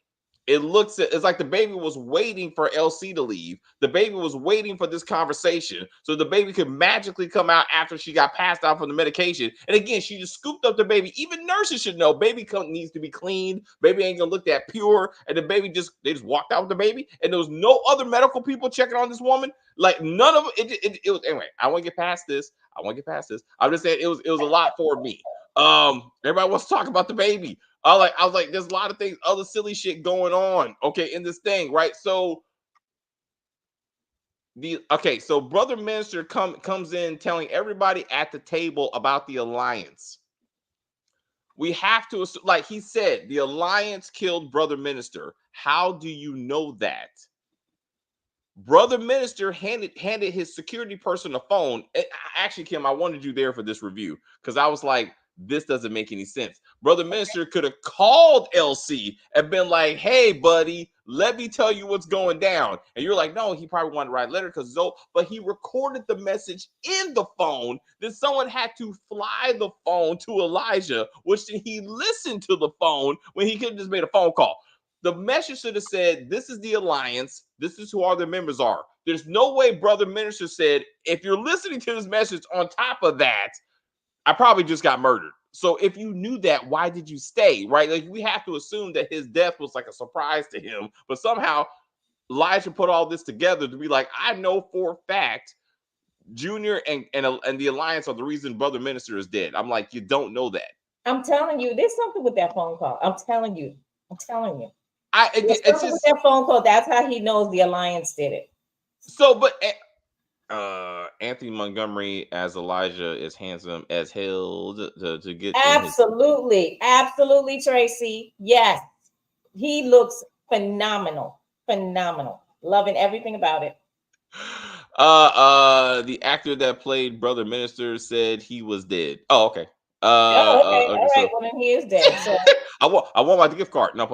It's like the baby was waiting for LC to leave. The baby was waiting for this conversation so the baby could magically come out after she got passed out from the medication. And again, she just scooped up the baby. Even nurses should know baby needs to be cleaned. Baby ain't gonna look that pure. And the baby they just walked out with the baby, and there was no other medical people checking on this woman. Like none of it was anyway. I want to get past this. I'm just saying it was a lot for me. Everybody wants to talk about the baby. I was like, there's a lot of things, other silly shit going on, okay, in this thing, right? So so Brother Minister comes in telling everybody at the table about the alliance. We have to assume, like he said, the alliance killed Brother Minister. How do you know that? Brother Minister handed his security person a phone. Actually, Kim, I wanted you there for this review because I was like, this doesn't make any sense. Brother Minister could have called LC and been like, hey, buddy, let me tell you what's going down. And you're like, no, he probably wanted to write a letter but he recorded the message in the phone. Then someone had to fly the phone to Elijah, which then he listened to the phone when he could have just made a phone call. The message should have said, this is the alliance. This is who all the members are. There's no way Brother Minister said, if you're listening to this message on top of that, I probably just got murdered. So if you knew that, why did you stay, right? Like we have to assume that his death was like a surprise to him. But somehow Elijah put all this together to be like, I know for a fact Junior and the alliance are the reason Brother Minister is dead. I'm like, you don't know that. I'm telling you, there's something with that phone call. I'm telling you. It's just with that phone call. That's how he knows the alliance did it. So, but Anthony Montgomery as Elijah is handsome as hell to get. Absolutely, Tracy. Yes, he looks phenomenal. Loving everything about it. The actor that played Brother Minister said he was dead. Oh, okay. Okay. All right. So, well, then he is dead. So I want my gift card. No,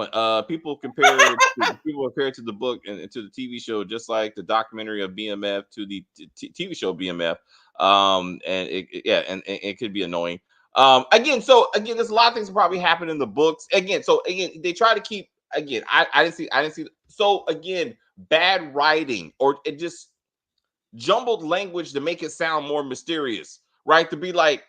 people compare it to the book and to the TV show, just like the documentary of BMF to the TV show BMF. And it could be annoying. Again, there's a lot of things that probably happen in the books. Again, they try to keep. Again, I didn't see. So again, bad writing or it just jumbled language to make it sound more mysterious, right? To be like,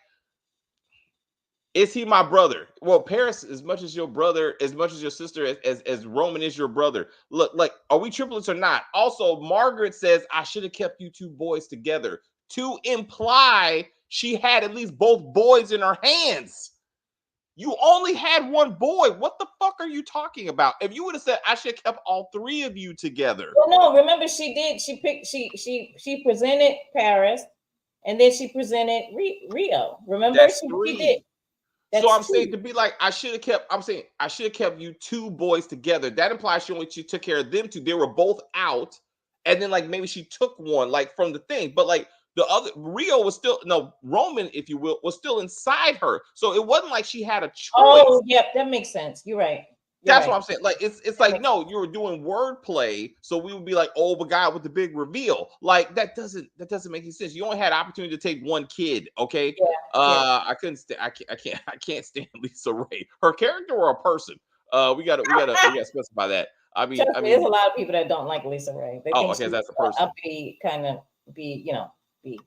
is he my brother? Well, Paris, as much as your brother, as much as your sister, as Roman is your brother. Look, like, are we triplets or not? Also, Margaret says, I should have kept you two boys together to imply she had at least both boys in her hands. You only had one boy. What the fuck are you talking about? If you would have said, I should have kept all three of you together. Well, no, remember she did. She presented Paris, and then she presented Rio. Remember she did. So I'm saying to be like, I should have kept you two boys together. That implies she took care of them two. They were both out, and then like maybe she took one like from the thing, but like the other Rio was still Roman, if you will, was still inside her. So it wasn't like she had a choice. Oh, yep, that makes sense. You're right. That's what I'm saying. Like it's like no, you were doing wordplay, so we would be like, oh, but God with the big reveal. Like that doesn't make any sense. You only had opportunity to take one kid, okay? Yeah, I can't stand Lisa Ray. Her character or a person? We gotta specify that. I mean, there's a lot of people that don't like Lisa Ray. They think okay, that's a person.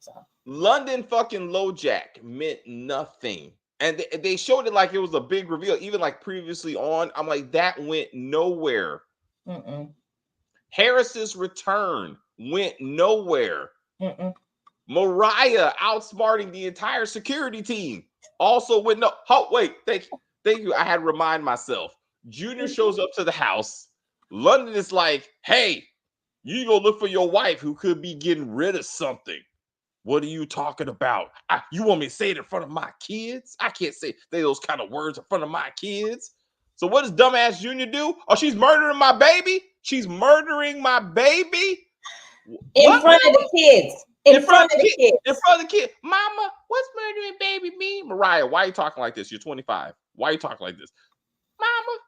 So. London fucking LoJack meant nothing. And they showed it like it was a big reveal, even like previously on. I'm like, that went nowhere. Harris's return went nowhere. Mariah outsmarting the entire security team also went no. Oh, wait, thank you. I had to remind myself. Junior shows up to the house. London is like, hey, you go look for your wife who could be getting rid of something. What are you talking about? You want me to say it in front of my kids? I can't say those kind of words in front of my kids. So what does dumbass Junior do? Oh, she's murdering my baby? She's murdering my baby? In front of the kids. In front of the kids. In front of the kid. Mama, what's murdering baby mean? Mariah, why are you talking like this? You're 25. Why are you talking like this? Mama.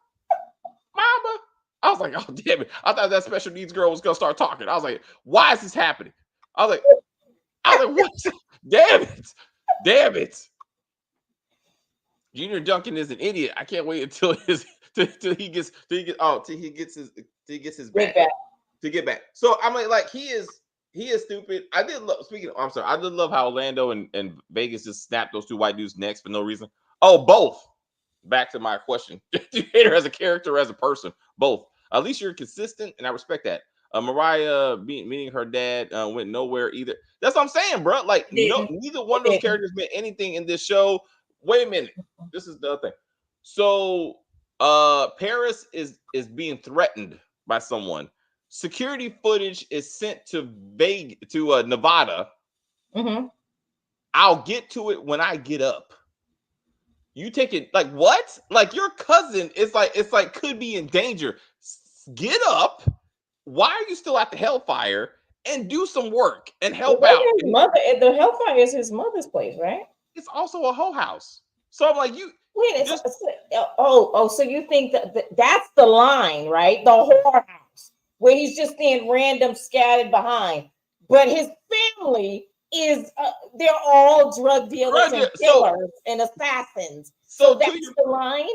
I was like, oh, damn it. I thought that special needs girl was going to start talking. I was like, why is this happening? I was like, what? Damn it. Junior Duncan is an idiot. I can't wait until he gets his back. To get back. So I'm like he is stupid. I did love how Orlando and Vegas just snapped those two white dudes' necks for no reason. Oh, both. Back to my question. Do you hate her as a character or as a person? Both. At least you're consistent, and I respect that. Mariah meeting her dad went nowhere either. That's what I'm saying, bro. Like, neither one of those characters meant anything in this show. Wait a minute. This is the other thing. So Paris is being threatened by someone. Security footage is sent to Nevada. Mm-hmm. I'll get to it when I get up. You take it like what? Like your cousin is like could be in danger. Get up. Why are you still at the Hellfire and do some work and help out? The Hellfire is his mother's place, right? It's also a whole house. So I'm like, you wait. So you think that's the line, right? The whorehouse where he's just staying random, scattered behind, but his family is they're all drug dealers and killers and assassins. So that's the line.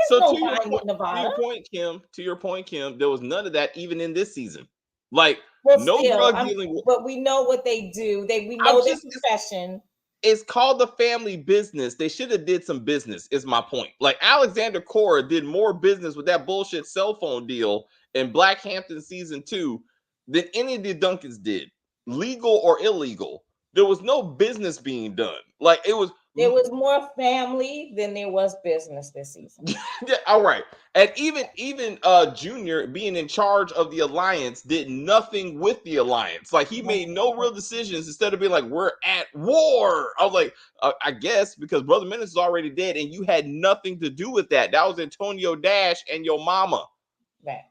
There's no line in Nevada. To your point, Kim, there was none of that even in this season. Like drug dealing. But we know what they do. We know their profession. It's called the family business. They should have did some business, is my point. Like Alexander Cora did more business with that bullshit cell phone deal in Blackhampton season 2 than any of the Duncans did, legal or illegal. There was no business being done. Like there was more family than there was business this season. Yeah, all right. And even Junior being in charge of the alliance did nothing with the alliance. Like he made no real decisions instead of being like, we're at war. I was like, I guess because Brother Menace is already dead and you had nothing to do with that. That was Antonio Dash and your mama. Right.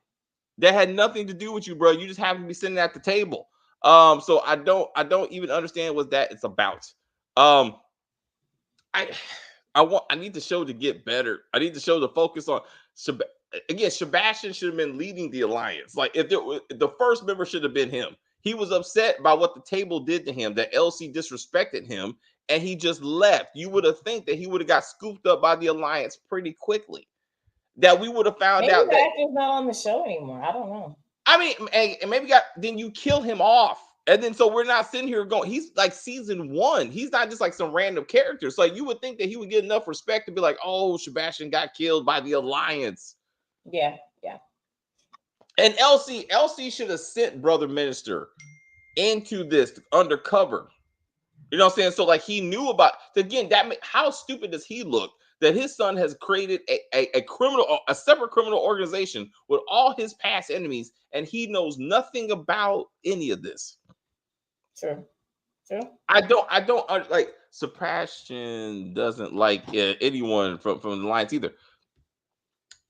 That had nothing to do with you, bro. You just happen to be sitting at the table. So I don't even understand what that it's about. I need the show to get better. I need the show to focus on Sebastian should have been leading the alliance. Like if the first member should have been him. He was upset by what the table did to him, that LC disrespected him, and he just left. You would have think that he would have got scooped up by the alliance pretty quickly. That we would have found out that he's not on the show anymore. I don't know. I mean, and maybe then you kill him off. And then so we're not sitting here going, he's like season 1. He's not just like some random character. So like you would think that he would get enough respect to be like, oh, Sebastian got killed by the alliance. Yeah. And LC should have sent Brother Minister into this undercover. You know what I'm saying? So like he knew about again, how stupid does he look that his son has created a separate criminal organization with all his past enemies, and he knows nothing about any of this. Sure. I don't like Sebastian doesn't like anyone from the Lions either.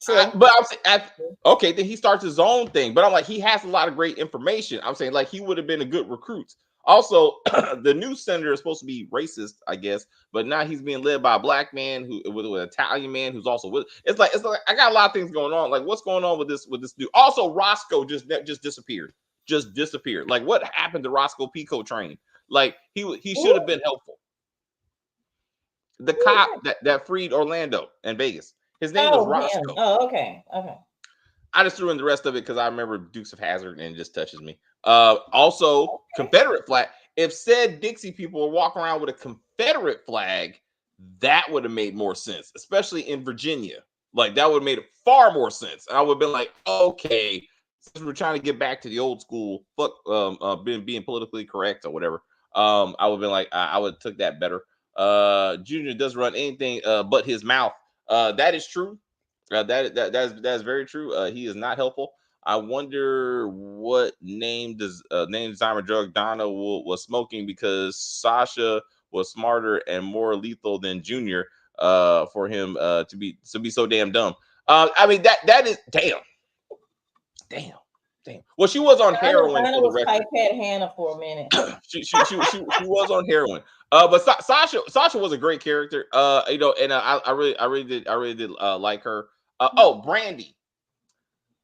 Sure. But I'm saying, okay, then he starts his own thing. But I'm like, he has a lot of great information. I'm saying, like, he would have been a good recruit. Also, the new senator is supposed to be racist, I guess, but now he's being led by a black man with an Italian man who's also with. It's like I got a lot of things going on. Like, what's going on with this dude? Also, Roscoe just disappeared. Just disappeared. Like, what happened to Roscoe Pico Train? Like, he should have been helpful. The cop that freed Orlando and Vegas. His name was Roscoe. Oh, okay. I just threw in the rest of it because I remember Dukes of Hazzard and it just touches me. Also, Confederate flag. If said Dixie people were walking around with a Confederate flag, that would have made more sense, especially in Virginia. Like that would have made far more sense. And I would have been like, okay, since we're trying to get back to the old school, fuck being politically correct or whatever. I would have been like, I would have took that better. Junior doesn't run anything but his mouth. That is true. That is very true. He is not helpful. I wonder what name designer drug Donna was smoking, because Sasha was smarter and more lethal than Junior for him to be so damn dumb. I mean that is damn. Well, she was on heroin Donna for the was record. Pipette Hannah for a minute. she was on heroin. But Sasha was a great character. And I really did like her. Brandy,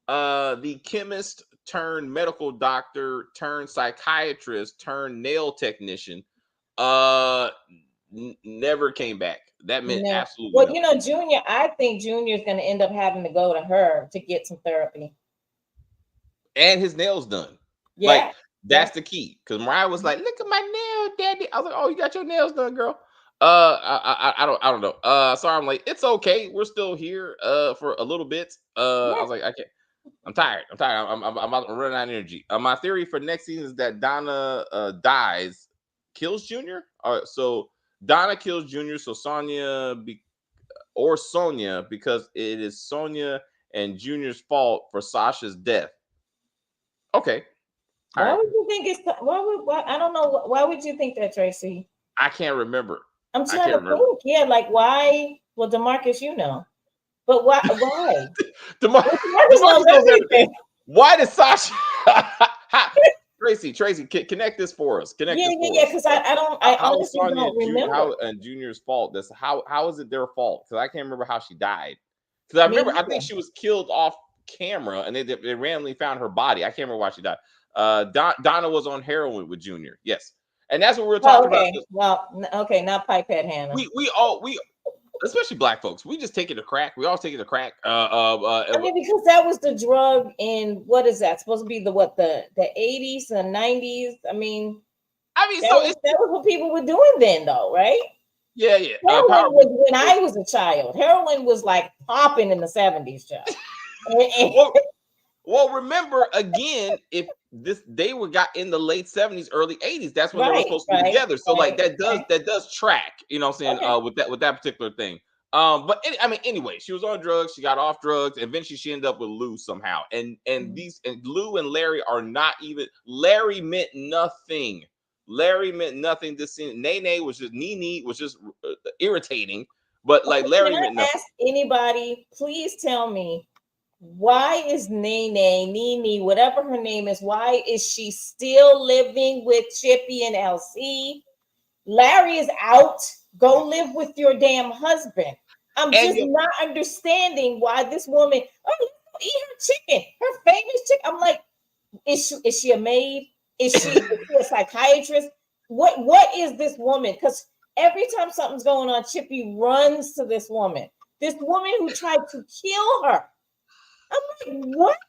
the chemist turned medical doctor turned psychiatrist turned nail technician, never came back. That meant No. absolutely Well, nothing. Junior, I think Junior's going to end up having to go to her to get some therapy. And his nails done. Yeah. Like, that's the key. Because Mariah was like, "Look at my nail, daddy." I was like, "Oh, you got your nails done, girl." I don't know. So I'm like, it's okay. We're still here for a little bit. I was like, I can't. I'm tired. I'm running out of energy. My theory for next season is that Donna dies, kills Junior. So Donna kills Junior. So Sonia because it is Sonia and Junior's fault for Sasha's death. Okay. Why would you think it's? Why? I don't know. Why would you think that, Tracy? I can't remember. I'm trying to think. Yeah, like why? Well, DeMarcus, but why? Why? DeMarcus knows everything. Why did Sasha? Tracy, connect this for us. Because I honestly don't remember. How and Junior's fault. How is it their fault? Because I can't remember how she died. Because I remember, I think she was killed off camera, and they randomly found her body. I can't remember why she died. Donna was on heroin with Junior. Yes, and that's what we were talking about. Well, okay, not Pipette Hannah. We especially black folks, we just take it to crack. We all take it to crack. I mean, because that was the drug in, what is that supposed to be, the 80s and 90s? I mean, that was what people were doing then, though, right? Yeah. Heroin was when I was a child. Heroin was like popping in the 70s, child. Well, remember again, if they got in the late 70s, early 80s, that's when they were supposed to be together. So that does track, you know what I'm saying, with that particular thing. But anyway, she was on drugs, she got off drugs, eventually she ended up with Lou somehow. And Lou and Larry are not even. Larry meant nothing. This scene. Nene was just irritating, but like Larry meant nothing. Ask anybody, please tell me, why is Nene, whatever her name is, why is she still living with Chippy and LC? Larry is out. Go live with your damn husband. I'm just not understanding why this woman, eat her chicken, her famous chicken. I'm like, is she a maid? Is she a psychiatrist? What is this woman? Because every time something's going on, Chippy runs to this woman who tried to kill her. I'm like, what?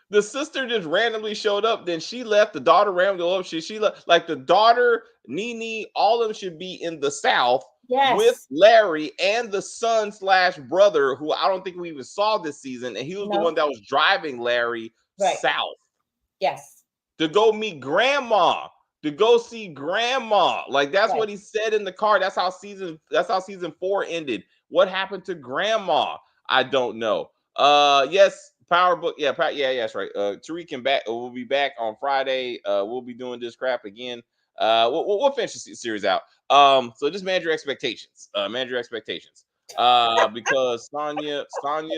The sister just randomly showed up. Then she left. The daughter randomly up. She left. Like the daughter, Nene, all of them should be in the South with Larry and the son / brother, who I don't think we even saw this season. And he was the one that was driving Larry south. Yes. To go meet grandma. To go see grandma. Like that's what he said in the car. That's how season 4 ended. What happened to grandma? I don't know. Yes, Power Book. Yeah, that's right. Tariq and we'll be back on Friday. We'll be doing this crap again. We'll finish the series out. So just manage your expectations. Because Sonia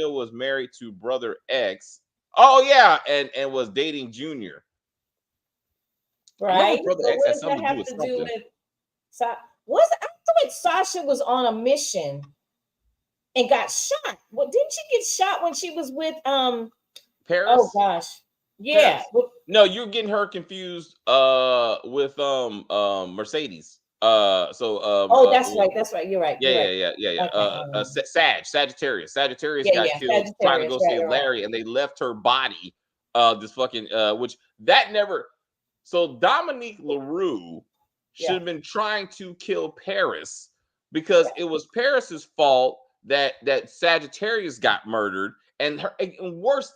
was married to brother X. Oh yeah, and was dating Junior. Right. Brother X has something to do with I feel like Sasha was on a mission and got shot. Well, didn't she get shot when she was with Paris? Oh gosh. Yeah. Paris. No, you're getting her confused with Mercedes. That's right. You're right. Yeah. Sagittarius got killed trying to go save Larry, and they left her body. This fucking which that never. So Dominique LaRue should have been trying to kill Paris because it was Paris's fault that Sagittarius got murdered, and worse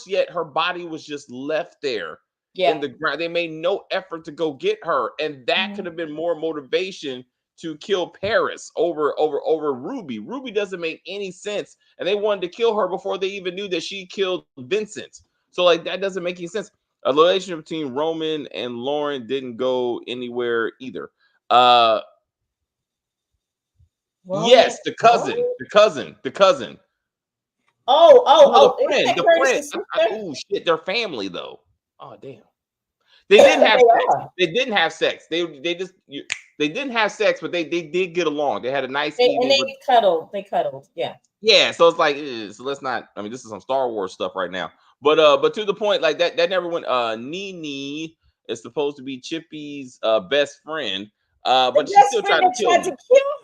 yet, her body was just left there in the ground. They made no effort to go get her, and that could have been more motivation to kill Paris over Ruby. Ruby doesn't make any sense, and they wanted to kill her before they even knew that she killed Vincent. So like that doesn't make any sense. A relationship between Roman and Lauren didn't go anywhere either. Yes, the cousin. The friend. Oh shit, their family though. Oh damn. They didn't have sex. They didn't have sex. They didn't have sex, but they did get along. They had a nice evening. And they cuddled. They cuddled. Yeah. Yeah. So it's like, so let's not. I mean, this is some Star Wars stuff right now. But to the point, like that never went. Nene is supposed to be Chippy's best friend. But she still tried to kill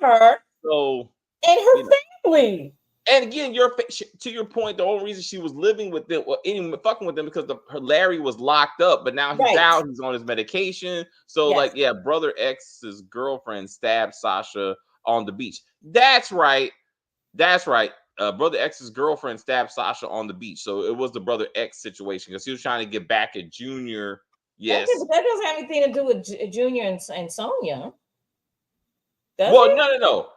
her. So and her family. And again, to your point, the only reason she was living with them, fucking with them, because her Larry was locked up, but now he's out. He's on his medication. So, Brother X's girlfriend stabbed Sasha on the beach. That's right. Brother X's girlfriend stabbed Sasha on the beach. So it was the Brother X situation because he was trying to get back at Junior. Yes, but that doesn't have anything to do with Junior and Sonia. No.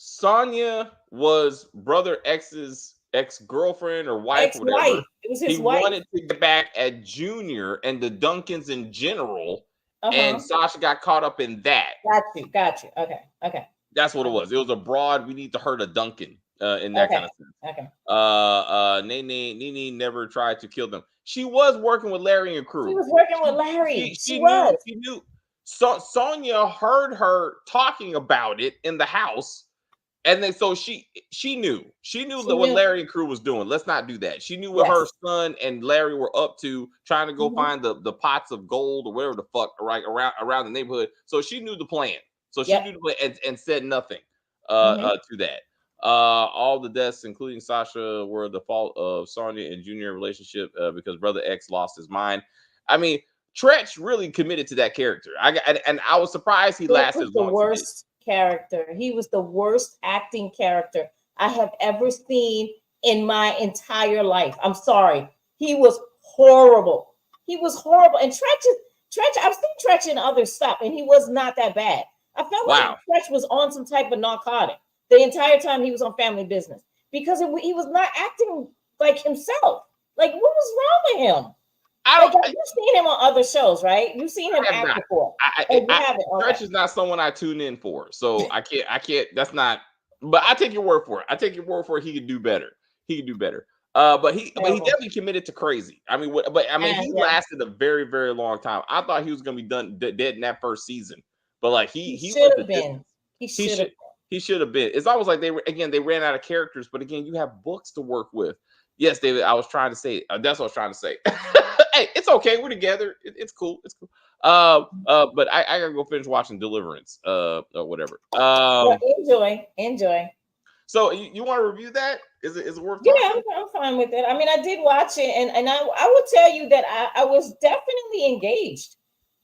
Sonia was Brother X's ex-girlfriend or wife, or whatever. It was his wife. He wanted to get back at Junior and the Duncans in general, and Sasha got caught up in that. Got you. Okay. That's what it was. It was a broad, we need to hurt a Duncan in that kind of sense. Okay. Nene never tried to kill them. She was working with Larry and crew. She was working with Larry. She knew. So Sonia heard her talking about it in the house. And then so she knew what Larry and crew was doing. Let's not do that. She knew what her son and Larry were up to, trying to go find the pots of gold or whatever the fuck around the neighborhood. So she knew the plan. So she knew the plan and said nothing to that. All the deaths, including Sasha, were the fault of Sonia and Junior relationship because Brother X lost his mind. I mean, Tretch really committed to that character. I was surprised he lasted as long as he did. Character. He was the worst acting character I have ever seen in my entire life. I'm sorry. He was horrible. And Tretch, I've seen Tretch in other stuff, and he was not that bad. I felt like Tretch was on some type of narcotic the entire time he was on Family Business because he was not acting like himself. Like, what was wrong with him? You've seen him on other shows, right? You've seen him act before. Stretch is not someone I tune in for, so I can't. That's not. But I take your word for it. He could do better. But he definitely committed to crazy. He lasted a very, very long time. I thought he was going to be dead in that first season, but like he should have been. He should have been. It's almost like they ran out of characters. But again, you have books to work with. Yes, David, I was trying to say. That's what I was trying to say. Hey, it's okay. We're together. It's cool. But I gotta go finish watching Deliverance. Or whatever. Enjoy. So you want to review that? Is it worth? Yeah, I'm fine with it. I mean, I did watch it, and I will tell you that I was definitely engaged.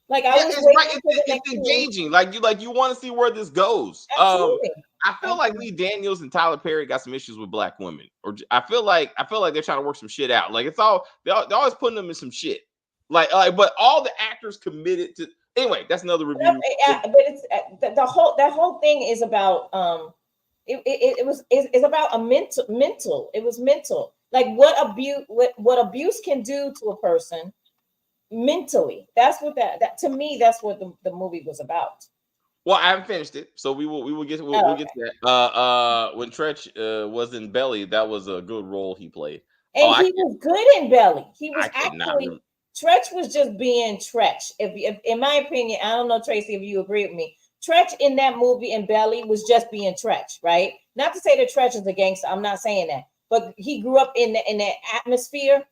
Like it's engaging. Like you want to see where this goes. Absolutely. I feel like Lee Daniels and Tyler Perry got some issues with black women, or I feel like they're trying to work some shit out. Like they're always putting them in some shit. Like, but all the actors committed to. Anyway, that's another review. Yeah, but it's that whole thing is about it's about a mental. It was mental. Like what abuse can do to a person mentally. That's what that to me. That's what the movie was about. Well, I haven't finished it, so we'll get to that. When Tretch was in Belly, that was a good role he played, and he was good in Belly. He was actually Tretch was just being Tretch. If in my opinion, I don't know, Tracy, if you agree with me. Tretch in that movie in Belly was just being Tretch, right? Not to say that Tretch is a gangster. I'm not saying that, but he grew up in that atmosphere,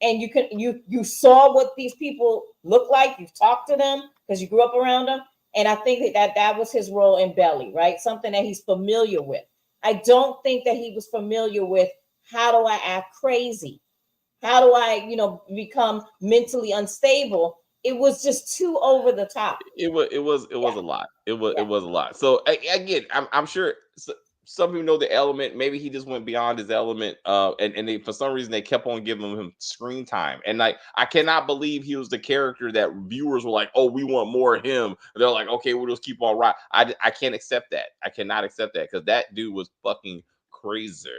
and you saw what these people look like. You've talked to them because you grew up around them. And I think that was his role in Belly, right? Something that he's familiar with. I don't think that he was familiar with how do I act crazy? How do I, become mentally unstable? It was just too over the top. It was a lot. It was a lot. So again, I'm sure some people know the element. Maybe he just went beyond his element. And they, for some reason, they kept on giving him screen time. And like, I cannot believe he was the character that viewers were like, "Oh, we want more of him." And they're like, "Okay, we'll just keep on right." I can't accept that. I cannot accept that because that dude was fucking crazy.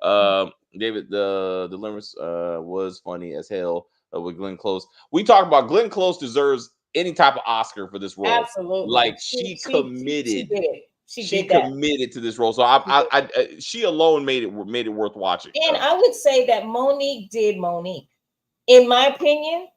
David, the limits was funny as hell with Glenn Close. We talked about Glenn Close deserves any type of Oscar for this role. Absolutely. Like she committed. She did it. She did that. Committed to this role. So she alone made it worth watching. And I would say that Monique did Monique. In my opinion,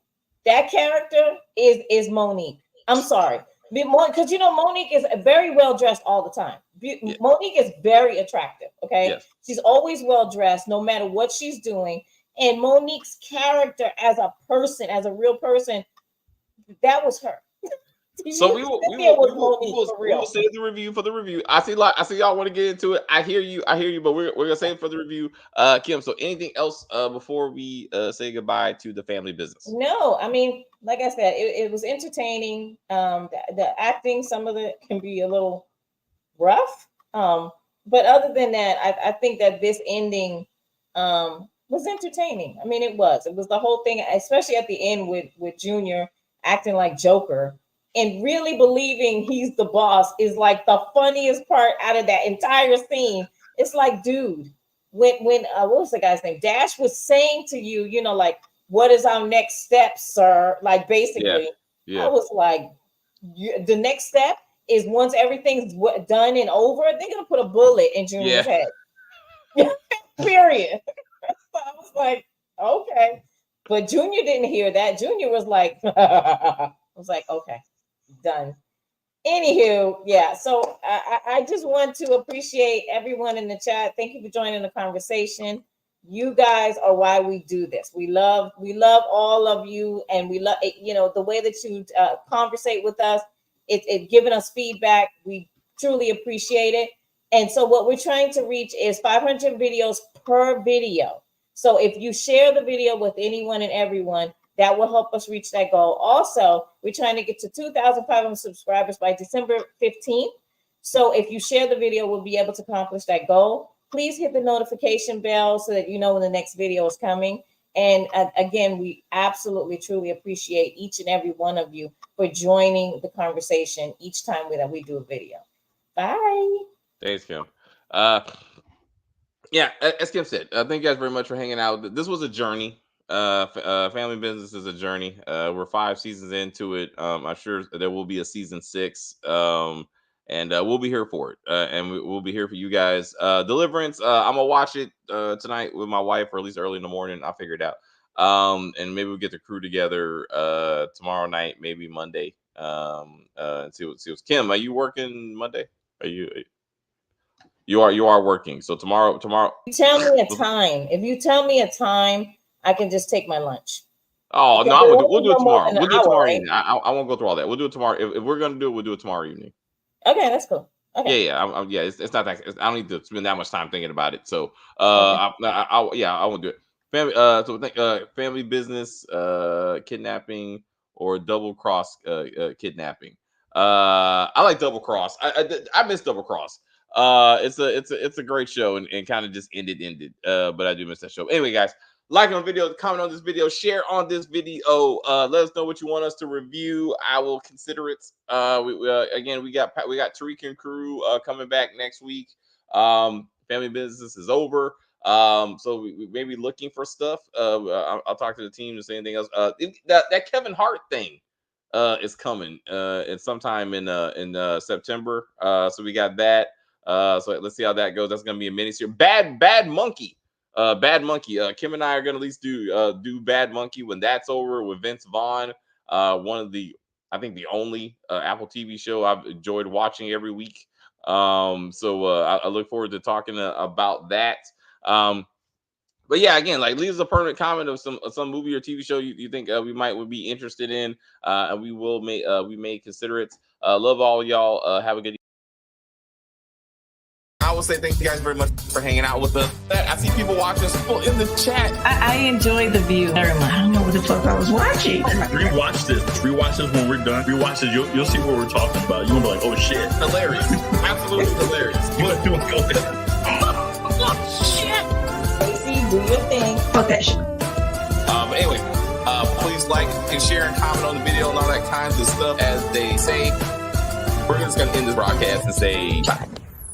that character is Monique. I'm sorry. Because Monique is very well dressed all the time. Yeah. Monique is very attractive. Okay. Yes. She's always well dressed, no matter what she's doing. And Monique's character as a person, as a real person, that was her. So we will save the review for the review. I see y'all want to get into it. I hear you, but we're gonna save it for the review. Kim, so anything else before we say goodbye to the family business? No, I mean, like I said, it was entertaining. The acting, some of it can be a little rough. But other than that, I think that this ending was entertaining. I mean, it was the whole thing, especially at the end with Junior acting like Joker. And really believing he's the boss is like the funniest part out of that entire scene. It's like, dude, when what was the guy's name? Dash was saying to you, like, what is our next step, sir? Like, basically, I was like, the next step is once everything's done and over, they're gonna put a bullet in Junior's head. Period. So I was like, okay, but Junior didn't hear that. Junior was like, I was like, okay. Done. Anywho, yeah. So I just want to appreciate everyone in the chat. Thank you for joining the conversation. You guys are why we do this. We love all of you, and we love the way that you conversate with us. It giving us feedback. We truly appreciate it. And so what we're trying to reach is 500 videos per video. So if you share the video with anyone and everyone, that will help us reach that goal. Also, we're trying to get to 2,500 subscribers by December 15th. So if you share the video, we'll be able to accomplish that goal. Please hit the notification bell so that you know when the next video is coming. And again, we absolutely, truly appreciate each and every one of you for joining the conversation each time that we do a video. Bye. Thanks, Kim. Yeah, as Kim said, thank you guys very much for hanging out. This was a journey. Family business is a journey. We're 5 seasons into it. I'm sure there will be a season 6. And we'll be here for it. And we'll be here for you guys. Deliverance. I'm gonna watch it tonight with my wife, or at least early in the morning. I'll figure it out. And maybe we'll get the crew together tomorrow night, maybe Monday. And see what's Kim. Are you working Monday? Are you? You are working. So tomorrow. Tell me a time. If you tell me a time, I can just take my lunch. Oh, okay, no, we'll do it tomorrow. We'll do it tomorrow right? evening. I won't go through all that. We'll do it tomorrow. If we're going to do it, we'll do it tomorrow evening. Okay, that's cool. Okay. Yeah. It's not that. I don't need to spend that much time thinking about it. So, I won't do it. Family, family business, kidnapping, or double cross kidnapping. I like double cross. I miss double cross. It's a great show and kind of just ended. But I do miss that show. Anyway, guys, like on the video, comment on this video, share on this video. Let us know what you want us to review. I will consider it. We got Tariq and crew coming back next week. Family business is over. So we may be looking for stuff. I'll talk to the team to say anything else. That Kevin Hart thing is coming sometime in September. So we got that. So let's see how that goes. That's gonna be a miniseries. Bad Monkey. Bad Monkey. Kim and I are gonna at least do Bad Monkey when that's over with Vince Vaughn. One of the, I think the only Apple TV show I've enjoyed watching every week. I look forward to talking about that. But yeah, again, like leave us a permanent comment of some movie or TV show you think would be interested in, and we may consider it. Love all y'all. Have a good. to say thank you guys very much for hanging out with us. I see people watching, people in the chat. I enjoyed the view very much. I don't know what the fuck I was watching. Rewatch this. Rewatch this when we're done. Rewatch this. You'll see what we're talking about. You're going to be like, oh, shit. Hilarious. Absolutely hilarious. You want to go ahead. Casey, do your thing. Fuck that shit. But anyway, please like and share and comment on the video and all that kinds of stuff. As they say, we're just going to end this broadcast and say bye.